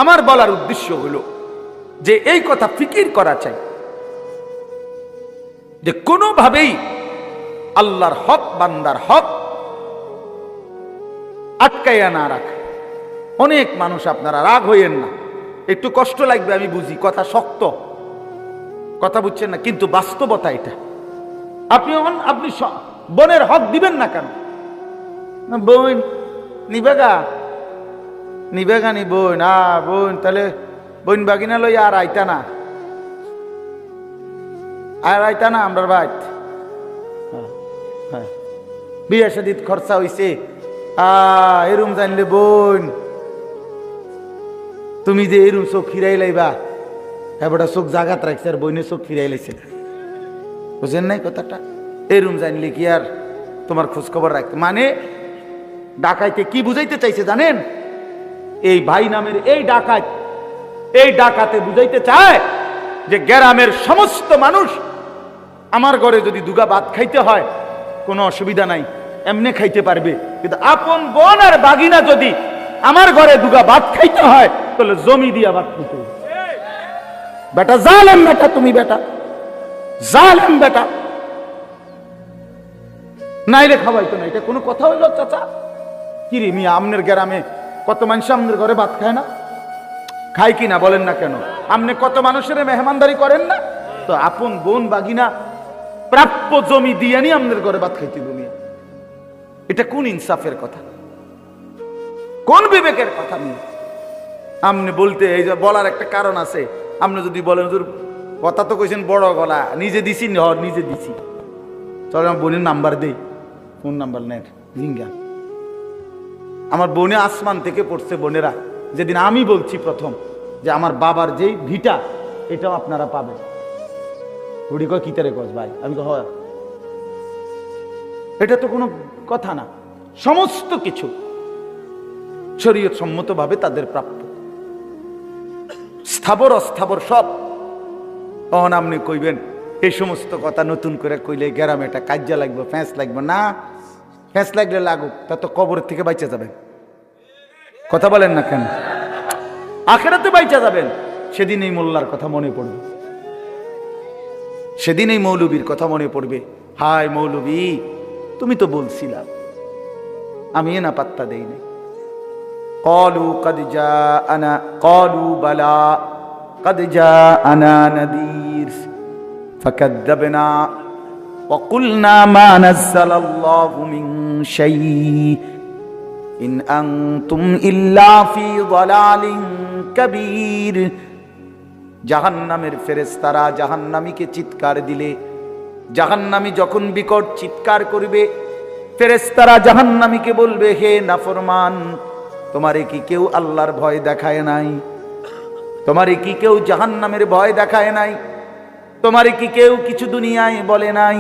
আমার বলার উদ্দেশ্য হলো যে এই কথা ফিকির করা চাই যে কোনোভাবেই আল্লাহর হক, বান্দার হক আটকাইয়া না রাখে। অনেক মানুষ, আপনারা রাগ হইয়েন না, একটু কষ্ট লাগবে আমি বুঝি, কথা শক্ত, কথা বুঝছেন না, কিন্তু বাস্তবতা এটা। আপনি বোনের হক দিবেন না কেন? বোন নিবেগা নিবেগা নি বোন, বোন তাহলে বোন বাগিনা লই আর আইতা না, আর আইতা না আমরা ভাই। বিয়ে শাদীত খরচা হইছে, এরম জানলে বোন তুমি যে এরম চোখ ফিরাই লাইবা, এবারটা চোখ জাগাত রাখছে আর বইনে চোখ ফিরাই লাইছে, বুঝেন নাই কথাটা? এরম জানলে কি আর তোমার খোঁজ খবর রাখতে? মানে ডাকাইতে কি বুঝাইতে চাইছে জানেন? এই ভাই নামের এই ডাকাত, এই ডাকাতে বুঝাইতে চায় যে গ্রামের সমস্ত মানুষ আমার ঘরে যদি দুগা ভাত খাইতে হয় কোনো অসুবিধা নাই, এমনি খাইতে পারবে, কিন্তু আপন বোন আর বাগিনা যদি আমার ঘরে দুগা ভাত খাইতে হয় তাহলে জমি দিয়া ভাত খাইতে হবে। বেটা জালেম, বেটা তুমি, বেটা জালেম, বেটা নাইলে খাওয়াইতো না। এটা কোনো কথা হইল চাচা? কি রে মিয়া, আমনের গ্রামে কত মানুষ আমনের ঘরে ভাত খায় না? খাই কি না বলেন না কেন? আপনি কত মানুষের মেহমানদারি করেন না? তো আপন বোন বাগিনা প্রাপ্য জমি দিয়ে নি আমনের ঘরে ভাত খাইতে দুনিয়া, এটা কোন ইনসাফের কথা, কোন বিবেকের কথা? নিয়ে আপনি বলতে, এই যে বলার একটা কারণ আছে, আপনি যদি বলেন হুজুর কথা তো কইছেন বড় গলা, নিজে দিছি, নিজে দিছি, চল আমার বোনের নাম্বার দেই, ফোন নাম্বার নেন জিঙ্গা। আমার বোনে আসমান থেকে পড়ছে, বোনেরা যেদিন আমি বলছি প্রথম যে আমার বাবার যেই ভিটা এটাও আপনারা পাবেন, বুড়ি কয় কি তারে কস ভাই? আমি হয়, এটা তো কোনো কথা না, সমস্ত কিছু শরীয়ত সম্মতভাবে তাদের প্রাপ্য। স্থাবর অস্থাবর সব। তখন আপনি কইবেন এই সমস্ত কথা নতুন করে কইলে গ্রামে এটা কাজ্যা লাগবে, ফ্যাঁস লাগবে না। ফ্যাঁস লাগলে লাগুক, তা তো কবরের থেকে বাইচা যাবেন। কথা বলেন না কেন? আখেরাতে বাইচা যাবেন। সেদিন এই মোল্লার কথা মনে পড়বে, সেদিন এই মৌলবীর কথা মনে পড়বে। হায় মৌলবী, তুমি তো বলছিলা, আমি না পাত্তা দেই নাই। قالوا قد جاءنا قالوا بلى قد جاءنا نذير فكذبنا وقلنا ما نزل الله من شيء إن أنتم إلا في ضلال كبير। জাহান্নামের ফেরেশতারা জাহান্নামীকে চিৎকার দিলে, জাহান্নামী যখন বিকট চিৎকার করবে, ফেরেশতারা জাহান্নামীকে বলবে, হে নাফরমান, তোমারে কি কেউ আল্লাহর ভয় দেখায় নাই? তোমারে কি কেউ জাহান্নামের ভয় দেখায় নাই? তোমারে কি কেউ কিছু দুনিয়ায় বলে নাই?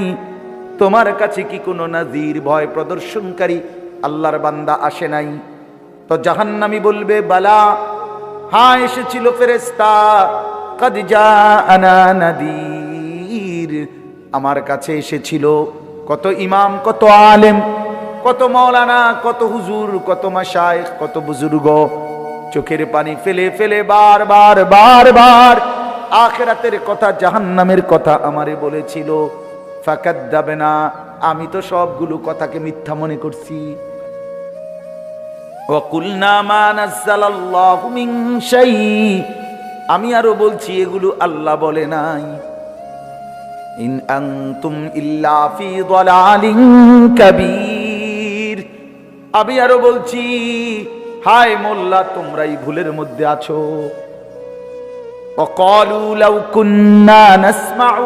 তোমার কাছে কি কোনো নাজির, ভয় প্রদর্শনকারী আল্লাহর বান্দা আসে নাই? তো জাহান্নামী বলবে, বালা, হ্যাঁ এসেছিল ফেরেশতা, কদ জাআনা নাদির, আমার কাছে এসেছিল। কত ইমাম, কত আলেম, কত মাওলানা, কত হুজুর, কত মাশায়েখ, কত বুজুর্গ চোখের পানি ফেলে ফেলে বারবার বারবার আখিরাতের কথা, জাহান্নামের কথা আমারে বলেছিল। ফাকাদ্দাবনা, আমি তো সবগুলো কথাকে মিথ্যা মনে করছি। ওয়া কুলনা মা নাযালাল্লাহু মিন শাই, আমি আরো বলছি এগুলো আল্লাহ বলে নাই। ইন আনতুম ইল্লা ফি দালালিন কাবীর, আমি আরো বলছি, হায় মোল্লা, তোমরাই ভুলের মধ্যে আছো। ওয়াকালু লাউ কুন্না নাসমাউ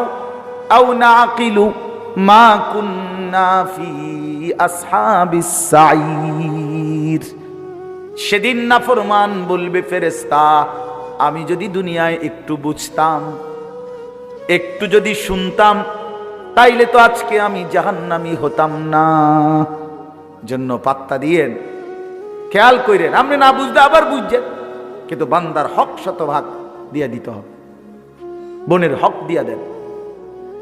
আও নাকিলু মা কুন্না ফি আসহাবিস সাঈর। সেদিন নাফরমান বলবে, ফেরেশতা, আমি যদি দুনিয়ায় একটু বুঝতাম, একটু যদি শুনতাম, তাইলে তো আজকে আমি জাহান্নামী হতাম না। জন্য পাত্তা দিয়েন, খেয়াল করেন, আপনি না বুঝতে আবার বুঝছেন, কিন্তু বান্দার হক শতভাগ দিয়া দিতে হবে। বোনের হক দিয়া দেন,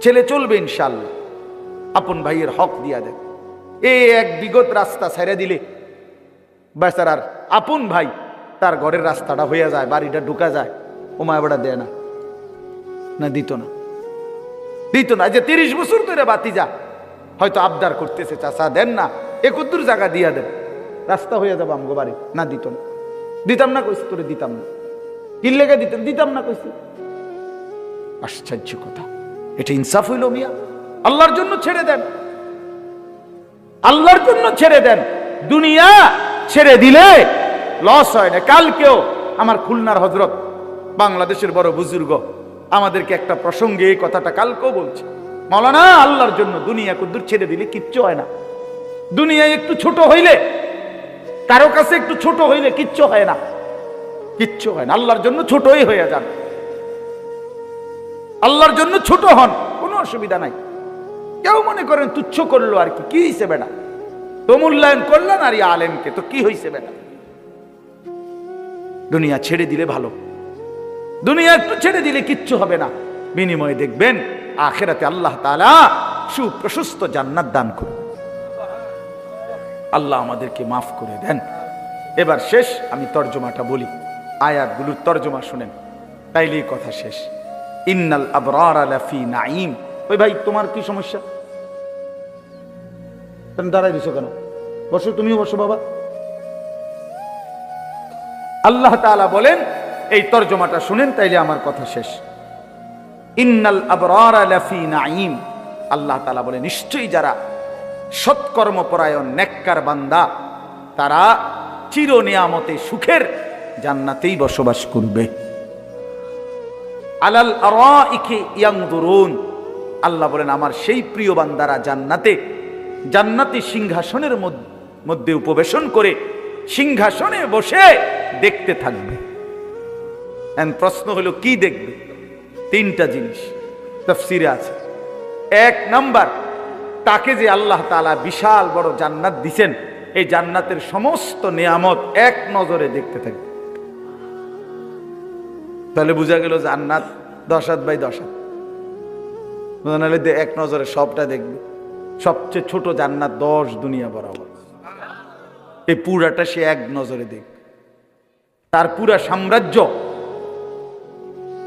ছেলে চলবে ইনশাআল্লাহ, আপন ভাইয়ের হক দিয়া দেন। এই এক বিগত রাস্তা ছেড়ে দিলে বেচারার আপন ভাই, তার ঘরের রাস্তাটা হয়ে যায়, বাড়িটা ঢুকা যায়, ও মায়াবাড়া দেয় না, না দিত না, দিত না। যে 30 বছর ধরে বাতিজা হয়তো আবদার করতেছে, চাচা দেন না, একদূর জায়গা দিয়া দেন, রাস্তা হয়ে যাবো আমগো বাড়ি, না দিত না। দিতাম না কইছি, তোরে দিতাম না। কি লেগে দিতেন? দিতাম না কইছি। আশ্চর্য কথা, এটা ইনসাফ হইল মিয়া? আল্লাহর জন্য ছেড়ে দেন, আল্লাহর জন্য ছেড়ে দেন। দুনিয়া ছেড়ে দিলে লস হয় না। কালকেও আমার খুলনার হযরত, বাংলাদেশের বড় বুজুর্গ, আমাদেরকে একটা প্রসঙ্গে এই কথাটা কালকেও বলছে, মাওলানা, আল্লাহর জন্য দুনিয়া কুদ্দুর ছেড়ে দিলে কিচ্ছু হয় না। দুনিয়ায় একটু ছোট হইলে, কারো কাছে একটু ছোট হইলে কিচ্ছু হয় না, কিচ্ছু হয় না। আল্লাহর জন্য ছোটই হয়ে যান, আল্লাহর জন্য ছোট হন, কোনো অসুবিধা নাই। কেউ মনে করেন তুচ্ছ করলো আর কি, কি হয়েছে বেটা, তো মূল্যায়ন করলেন আর আলেমকে, তো কি হয়েছে বেটা। দুনিয়া ছেড়ে দিলে ভালো, দুনিয়া একটু ছেড়ে দিলে কিচ্ছু হবে না। বিনিময়ে দেখবেন আখিরাতে আল্লাহ তাআলা সুপ্রশস্ত জান্নাত দান করবেন। আল্লাহ আমাদেরকে মাফ করে দেন। এবার শেষ, আমি তর্জমাটা বলি, আয়াতগুলোর তর্জমা শুনেন, তাইলেই কথা শেষ। ইন্নাল আবরারা লাফি নাঈম। ওই ভাই, তোমার কি সমস্যা? তুমি দাঁড়াই দিছো কেন? বসো, তুমিও বসো বাবা। আল্লাহ তাআলা বলেন, এই তর্জমাটা শুনেন, তাইলে আমার কথা শেষ। ইন্নাল আবরারা লাফি নাঈম। আল্লাহ তাআলা বলেন, নিশ্চয়ই যারা সৎকর্মপরায়ণ নেককার বান্দা, তারা চির নিয়ামতে সুখের জান্নাতেই বসবাস করবে। আলাল আরাইকি ইয়ানজুরুন। আল্লাহ বলেন, আমার সেই প্রিয় বান্দারা জান্নাতে, জান্নাতি সিংহাসনের মধ্যে উপবেশন করে সিংহাসনে বসে দেখতে থাকবে। প্রশ্ন হলো, কি দেখবে? 3টা জিনিস তাফসীরে আছে। 1 নাম্বার, তাকে যে আল্লাহ তাআলা বিশাল বড় জান্নাত দিবেন, এই জান্নাতের সমস্ত নিয়ামত এক নজরে দেখতে থাকবে। তাহলে বোঝা গেল জান্নাত 10 হাত বাই 10 হাত, নাহলে এক নজরে সবটা দেখবে। সবচেয়ে ছোট জান্নাত 10 দুনিয়া বরাবর, এই পুরাটা সে এক নজরে দেখবে। তার পুরা সাম্রাজ্য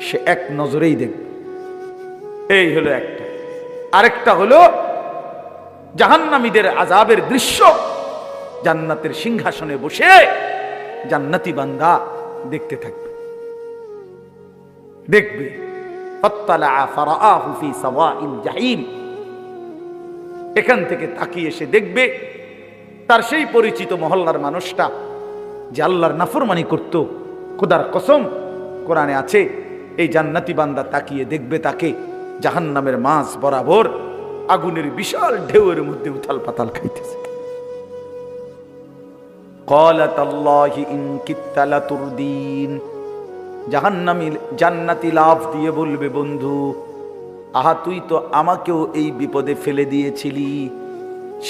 সে এক নজরেই দেখবে। এই হলো একটা। আরেকটা হলো জাহান্নামীদের আযাবের দৃশ্য। জান্নাতের সিংহাসনে বসে জান্নাতি বান্দা দেখতে থাকবে, দেখবে। ফাত্তালা ফারাআহু ফি সাওয়াইল জাহিম, এখান থেকে তাকিয়ে এসে দেখবে তার সেই পরিচিত মহল্লার মানুষটা যে আল্লাহর নাফরমানি করত। খোদার কসম, কোরআনে আছে, এই জান্নাতি বান্দা তাকিয়ে দেখবে তাকে জাহান্নামের মাঝ বরাবর আগুনের বিশাল ঢেউয়ের মধ্যে উথাল পাতাল খাইতেছে। ক্বালাত আল্লাহি ইন কিত্তা লাতুরদিন, জাহান্নামী জান্নাতি লাফ দিয়ে বলবে, বন্ধু, আহা তুই তো আমাকেও এই বিপদে ফেলে দিয়েছিলি।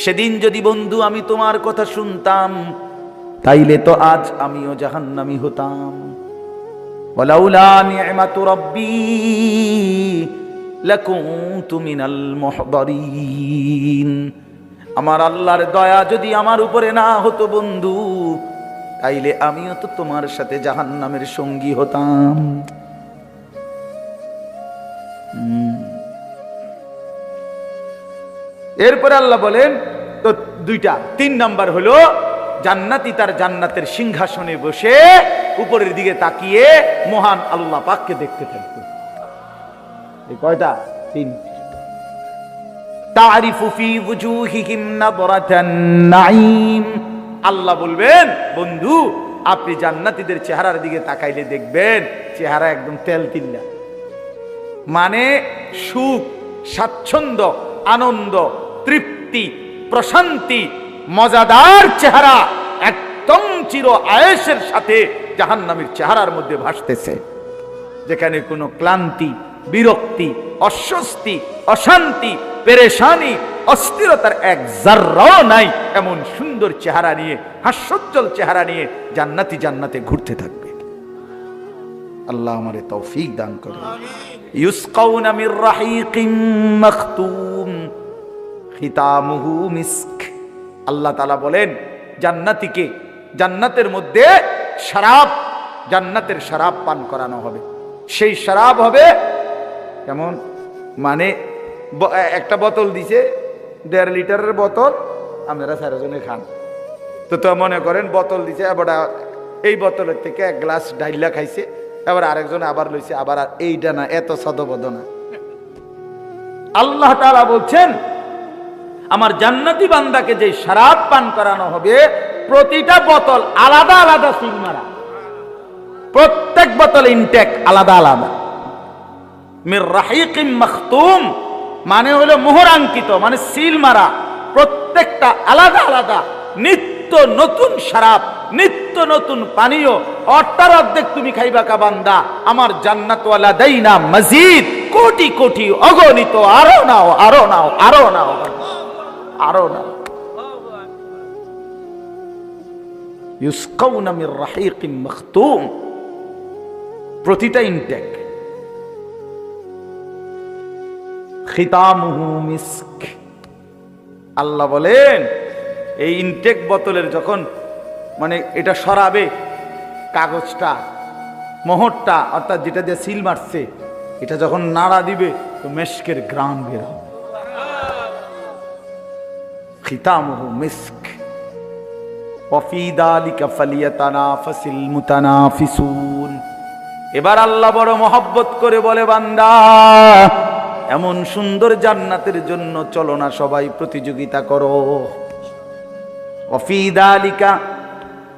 সেদিন যদি বন্ধু আমি তোমার কথা শুনতাম, তাইলে তো আজ আমিও জাহান্নামী হতাম। ওয়ালাউলা নি'মাতু রাব্বী লাকুনতু মিনাল মুহদারিন, আমার আল্লাহর দয়া যদি আমার উপরে না হতো বন্ধু, তাইলে আমিও তো তোমার সাথে জাহান্নামের সঙ্গী হতাম। এরপরে আল্লাহ বলেন তো দুইটা। 3 নাম্বার হলো জান্নাতি তার জান্নাতের সিংহাসনে বসে উপরের দিকে তাকিয়ে মহান আল্লাহ পাককে দেখতে থাকবে। এই কয়টা? 3। তারিফু ফি ওয়ুজুহিহিম নাদরাতান নাঈম, আল্লাহ বলবেন, বন্ধু আপনি জান্নাতীদের চেহারার দিকে তাকাইলে দেখবেন চেহারা একদম তেলতিল্লা, মানে সুখ, স্বাচ্ছন্দ্য, আনন্দ, তৃপ্তি, প্রশান্তি, মজাদার চেহারা একদম চির আয়েশের সাথে জাহান্নামীর চেহারার মধ্যে ভাসতেছে, যেখানে কোনো ক্লান্তি, বিরক্তি, অস্বস্তি, অশান্তি, পেরেশানি, অস্থিরতার এক জাররাও নাই। এমন সুন্দর চেহারা নিয়ে, হাস্যোজ্জ্বল চেহারা নিয়ে জান্নাতি জান্নাতে ঘুরতে থাকবে। আল্লাহ আমারে তৌফিক দান করে। ইউসকাউনা মির রাহিকিম মাখতুম খিতামুহু মিস্ক, আল্লাহ তাআলা বলেন জান্নাতীকে জান্নাতের মধ্যে শরাব, জান্নাতের শরাব পান করানো হবে। সেই শরাব হবে কেমন, মানে একটা বোতল দিছে, 1.5 লিটারের বোতল, আপনারা 4 জনে খান তো মনে করেন বোতল দিছে, এবার এই বোতলের থেকে 1 গ্লাস ডাইলা খাইছে, এবার আরেকজন আবার লইছে, আবার এইটা না, এত সদবদ না। আল্লাহ তাআলা বলছেন আমার জান্নাতি বান্দাকে যে শরাব পান করানো হবে, প্রতিটা বোতল আলাদা আলাদা সিল মারা, প্রত্যেক বোতল ইনটেক আলাদা আলাদা। মির রাহিকিম মাখতুম মানে হলো মোহরাঙ্কিত, মানে সিল মারা, প্রত্যেকটা আলাদা আলাদা, নিত্য নতুন শরাব, নিত্য নতুন পানীয়। অর্ধেক তুমি খাইবা কা বান্দা, আমার জান্নাত ওয়ালা দাইনা মজিদ, কোটি কোটি অগণিত, আরো নাও, আরো নাও, আরো নাও, আরো নাও। ইউসকাউনা মির রাহিকিম মাখতুম, প্রতিটা ইনটেক। খিতামুহু মিস্ক, আল্লাহ বলেন এই ইনটেক বোতলের যখন, মানে এটা সরাবে, কাগজটা, মোহরটা, অর্থাৎ যেটা দিয়ে সিল মারছে, এটা যখন নাড়া দিবে তো মেশকের গ্রাম বের হবে। খিতামুহু মিস্ক ওয়া ফি যালিকা ফালিয়াতানাফাসিল মুতানাফিসুন। এবার আল্লাহ বড় মহব্বত করে বলে, বান্দা এমন সুন্দর জান্নাতের জন্য চলো না সবাই প্রতিযোগিতা করো। ওয়া ফি যালিকা,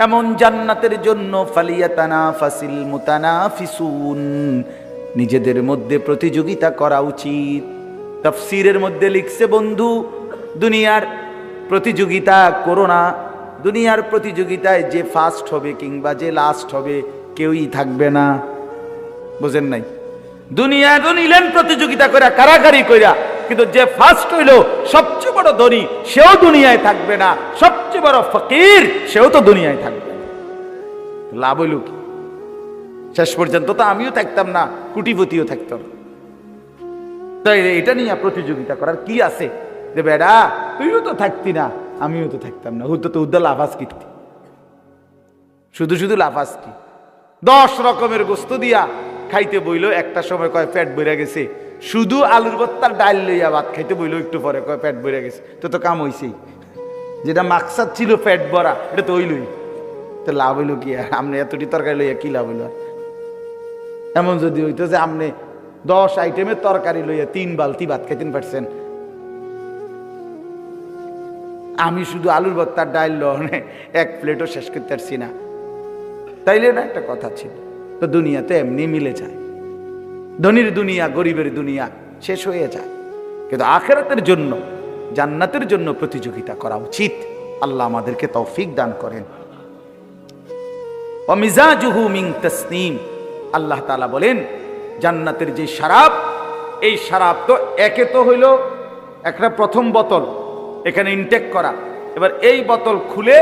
এমন জান্নাতের জন্য ফালিয়াতানাফাসিল মুতানাফিসুন, নিজেদের মধ্যে প্রতিযোগিতা করা উচিত। তাফসীরের মধ্যে লিখছে, বন্ধু দুনিয়ার প্রতিযোগিতা করো না, দুনিয়ার প্রতিযোগিতায় যে ফার্স্ট হবে কিংবা যে লাস্ট হবে কেউই থাকবে না। বুঝেন নাই? দুনিয়া নিলেন প্রতিযোগিতা কইরা, কারাকারি কইরা, কিন্তু যে ফার্স্ট হইল, সবচেয়ে বড় ধনী, সেও দুনিয়ায় থাকবে না, সবচেয়ে বড় ফকির সেও তো দুনিয়ায় থাকবে না। লাভ হইল কি? শেষ পর্যন্ত তো আমিও থাকতাম না, কুটিপতিও থাকতাম। তাই এটা নিয়ে প্রতিযোগিতা করার কি আছে যে বেড়া তুইও তো থাকতি না আমিও তো থাকতাম না, হুদ্দ তো উদ্দা লাফাস কীর্তি, শুধু শুধু লাফাস কি। 10 রকমের গোস্ত দিয়া খাইতে বইল, একটা সময় কয় পেট ভরে গেছে। শুধু আলুর ভর্তার ডাল লইয়া ভাত খাইতে বইল, একটু পরে কয় পেট ভরে গেছে। তো কাম হইছেই, যেটা মাকসাদ ছিল পেট ভরা এটা তো হইলই, তো লাভ হইল কি? আপনি এতটি তরকারি লইয়া কি লাভ হইল? এমন যদি হইতো যে আপনি 10 আইটেমের তরকারি লইয়া 3 বালতি ভাত খাইতেন পারছেন, আমি শুধু আলুর ভর্তার ডাল লনে 1 প্লেটও শেষ করতে পারছি না, তাইলে না একটা কথা ছিল। তো দুনিয়াতে এমনি মিলে যায়, ধনীর দুনিয়া গরিবের দুনিয়া শেষ হয়ে যায়, কিন্তু আখিরাতের জন্য জান্নাতের জন্য প্রতিযোগিতা করা উচিত। আল্লাহ আমাদেরকে তৌফিক দান করেন। ওয়া মিজাজুহু মিন তাসনিম, আল্লাহ তাআলা বলেন জান্নাতের যে শরাব, এই শরাব তো একে তো হইল একটা প্রথম বোতল এখানে ইনটেক করা, এবার এই বোতল খুলে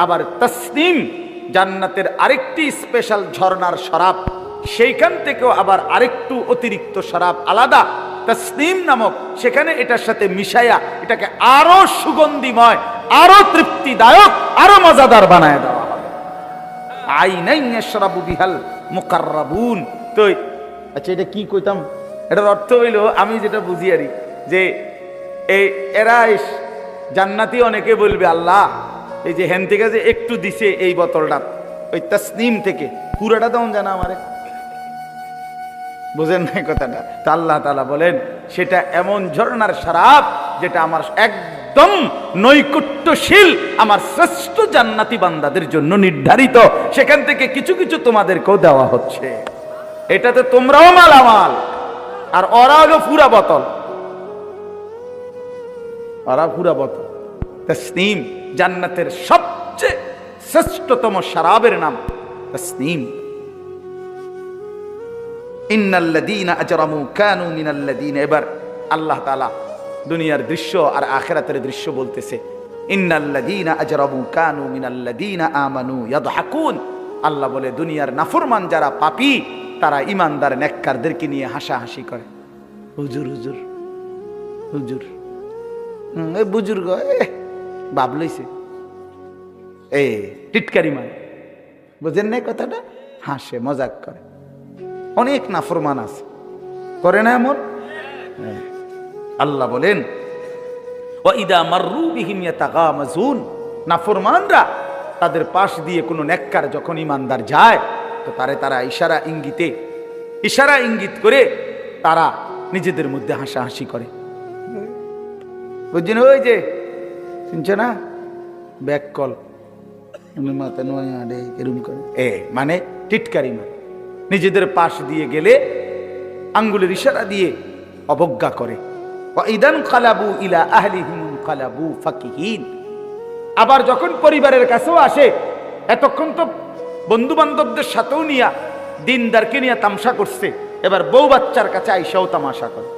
আবার তাসনিম জান্নাতের আরেকটি স্পেশাল ঝর্ণার শরাব, সেইখান থেকেও আবার আরেকটু অতিরিক্ত শরাব আলাদা তাসনিম নামক, সেখানে এটার সাথে মিশাইয়া এটাকে আরো সুগন্ধিময়, আরো তৃপ্তিদায়ক, আরো মজাদার বানায় দেওয়া হবে। আইনাইন ইয়াশরাবু বিহাল মুকাররাবুন। তো আচ্ছা এটা কি কইতাম, এটার অর্থ হইল আমি যেটা বুঝি আরি যে এরা জান্নাতি অনেকে বলবে আল্লাহ এই যে হেন থেকে যে একটু দিছে এই বোতলটা ওই তাসনিম থেকে, পুরাটা দাও জানা আমারে, বুঝেন না কথাটা? তা আল্লাহ তাআলা বলেন সেটা এমন ঝর্ণার শরাব যেটা আমার একদম নৈকট্যশীল, আমার শ্রেষ্ঠ জান্নাতি বান্দাদের জন্য নির্ধারিত, সেখান থেকে কিছু কিছু তোমাদেরকেও দেওয়া হচ্ছে। এটাতে তোমরাও মালামাল, আর ওরা হলো পুরা বোতল, ওরা পুরা বোতল। তাসনিম জান্নাতের সবচেয়ে শ্রেষ্ঠতম শরাবের নাম তাসনিম। ইন্নাল্লাযীনা আজরামু কানু মিনাল্লাযীনা, এবার আল্লাহ তাআলা দুনিয়ার দৃশ্য আর আখিরাতের দৃশ্য বলতেছে। ইন্নাল্লাযীনা আজরামু কানু মিনাল্লাযীনা আমানু ইয়াদহাকুন, আল্লাহ বলে দুনিয়ার নাফরমান যারা পাপী তারা ইমানদার নেককারদেরকে নিয়ে হাসাহাসি করে। হুজুর হুজুর হুজুর, এই বুজুর্গ বাপ লইছে, টিটকারি মানে, বুঝেন না কথাটা? হাসে মজাক করে। অনেক নাফরমান আছে, করে না এমন? আল্লাহ বলেন ওয়া ইদা মাররু বিহিম ইয়াতাগামাজুন, নাফরমানরা তাদের পাশ দিয়ে কোনো নেককার যখন ইমানদার যায় তো তারা ইশারা ইঙ্গিত করে তারা নিজেদের মধ্যে হাসাহাসি করে। বুঝছেন? ওই যে শুনছে না ব্যাককল মাথা নয় এরকম করে, মানে টিটকারি মানে, নিজেদের পাশ দিয়ে গেলে আঙ্গুলের ইশারা দিয়ে অবজ্ঞা করে। ওয়াইদান কালাবু ইলা আহলিহিম কালাবু ফাকিহিন, আবার যখন পরিবারের কাছেও আসে, এতক্ষণ তো বন্ধু বান্ধবদের সাথেও নিয়া দিনদারকে নিয়ে তামসা করছে, এবার বউ বাচ্চার কাছে আইসাও তামাশা করে।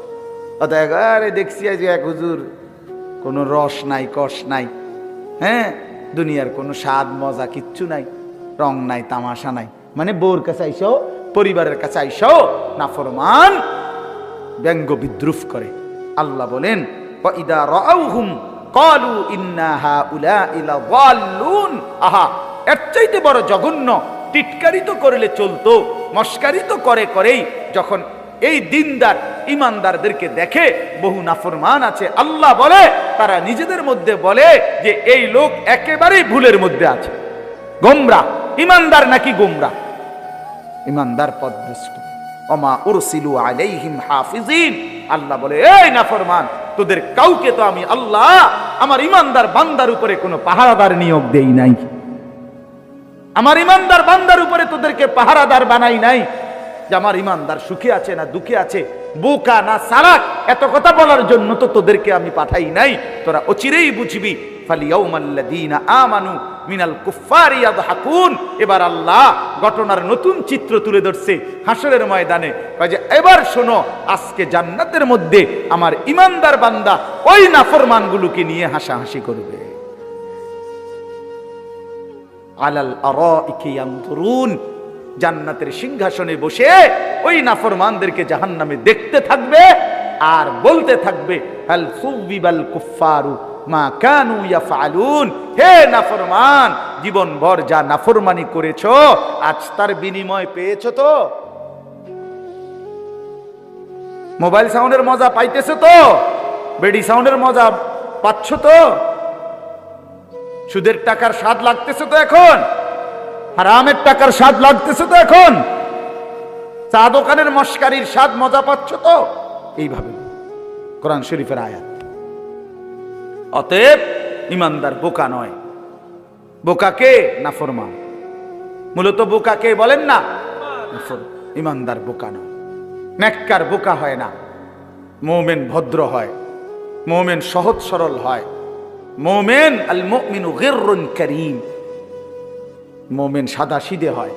আরে দেখছি আজ এক হুজুর কোনো রস নাই, কষ নাই, হ্যাঁ দুনিয়ার কোনো স্বাদ মজা কিচ্ছু নাই, রং নাই, তামাশা নাই, মানে বউর কাছে আইসাও, পরিবারের কাছে আইসাও নাফরমান ব্যঙ্গ বিদ্রুপ করে। আল্লাহ বলেন ওয়াইদা রাআউহুম ক্বালু ইন্না হাউলাঈ লাযাল্লুন, আহা এর চাইতে বড় জঘন্য টিটকারি তো করলে চলতো, মস্কারি তো করেই যখন এই দিনদার ইমানদারদেরকে দেখে বহু নাফরমান আছে, আল্লাহ বলে তারা নিজেদের মধ্যে বলে যে এই লোক একেবারেই ভুলের মধ্যে আছে, গোমরা। ইমানদার নাকি গোমরা? ইমানদার পথভ্রষ্ট। ওমা উরসিলু আলাইহিম হাফিজিন, আল্লাহ বলে এই নাফরমান তোদের কাউকে তো আমি আল্লাহ আমার ইমানদার বান্দার উপরে কোনো পাহারাদার নিয়োগ দেই নাই, আমার ইমানদার বান্দার উপরে তোদেরকে পাহারাদার বানাই নাই যে আমার ইমানদার সুখে আছে না দুঃখে আছে, বোকা না সারাক এত কথা বলার জন্য তো তোদেরকে আমি পাঠাই নাই, তোরা অচিরেই বুঝবি। ফালিয়াউমাল্লাযীনা আমানু মিনাল কুফফারি ইয়াদহাকুন, এবার আল্লাহ ঘটনার নতুন চিত্র তুলে ধরছে হাসরের ময়দানে, কয় যে এবার শোনো আজকে জান্নাতের মধ্যে আমার ইমানদার বান্দা ওই নাফরমানগুলোকে নিয়ে হাসাহাসি করবে। আলাল আরাইকি ইয়ানজুরুন, জান্নাতের সিংহাসনে বসে ওই নাফরমানদেরকে জাহান্নামে দেখতে থাকবে আর বলতে থাকবে হাল সুবিবাল কুফফারু মা কানু ইয়াফআলুন, হে নাফরমান, জীবনভর যা নাফরমানি করেছো আজ তার বিনিময় পেয়েছো তো? মোবাইল সাউন্ডের মজা পাইতেছো তো? বেডি সাউন্ডের মজা পাচ্ছ তো? সুদের টাকার স্বাদ লাগতেছে তো এখন? হারামের টাকার স্বাদ লাগতেছে তো এখন? চা দোকানের মস্কারির স্বাদ মজা পাচ্ছ তো? এইভাবে কোরআন শরীফের আয়াত। অতএব ইমানদার বোকা নয়। বোকাকে? নাফরমান। মূলত বোকাকে বলেন না, ইমানদার বোকা নয়। নেককার বোকা হয় না। মুমিন ভদ্র হয়, মুমিন সহজ সরল হয়। মুমিন আল মুমিনু গিররুন কারীম, মুমিন সাদাসিধে হয়।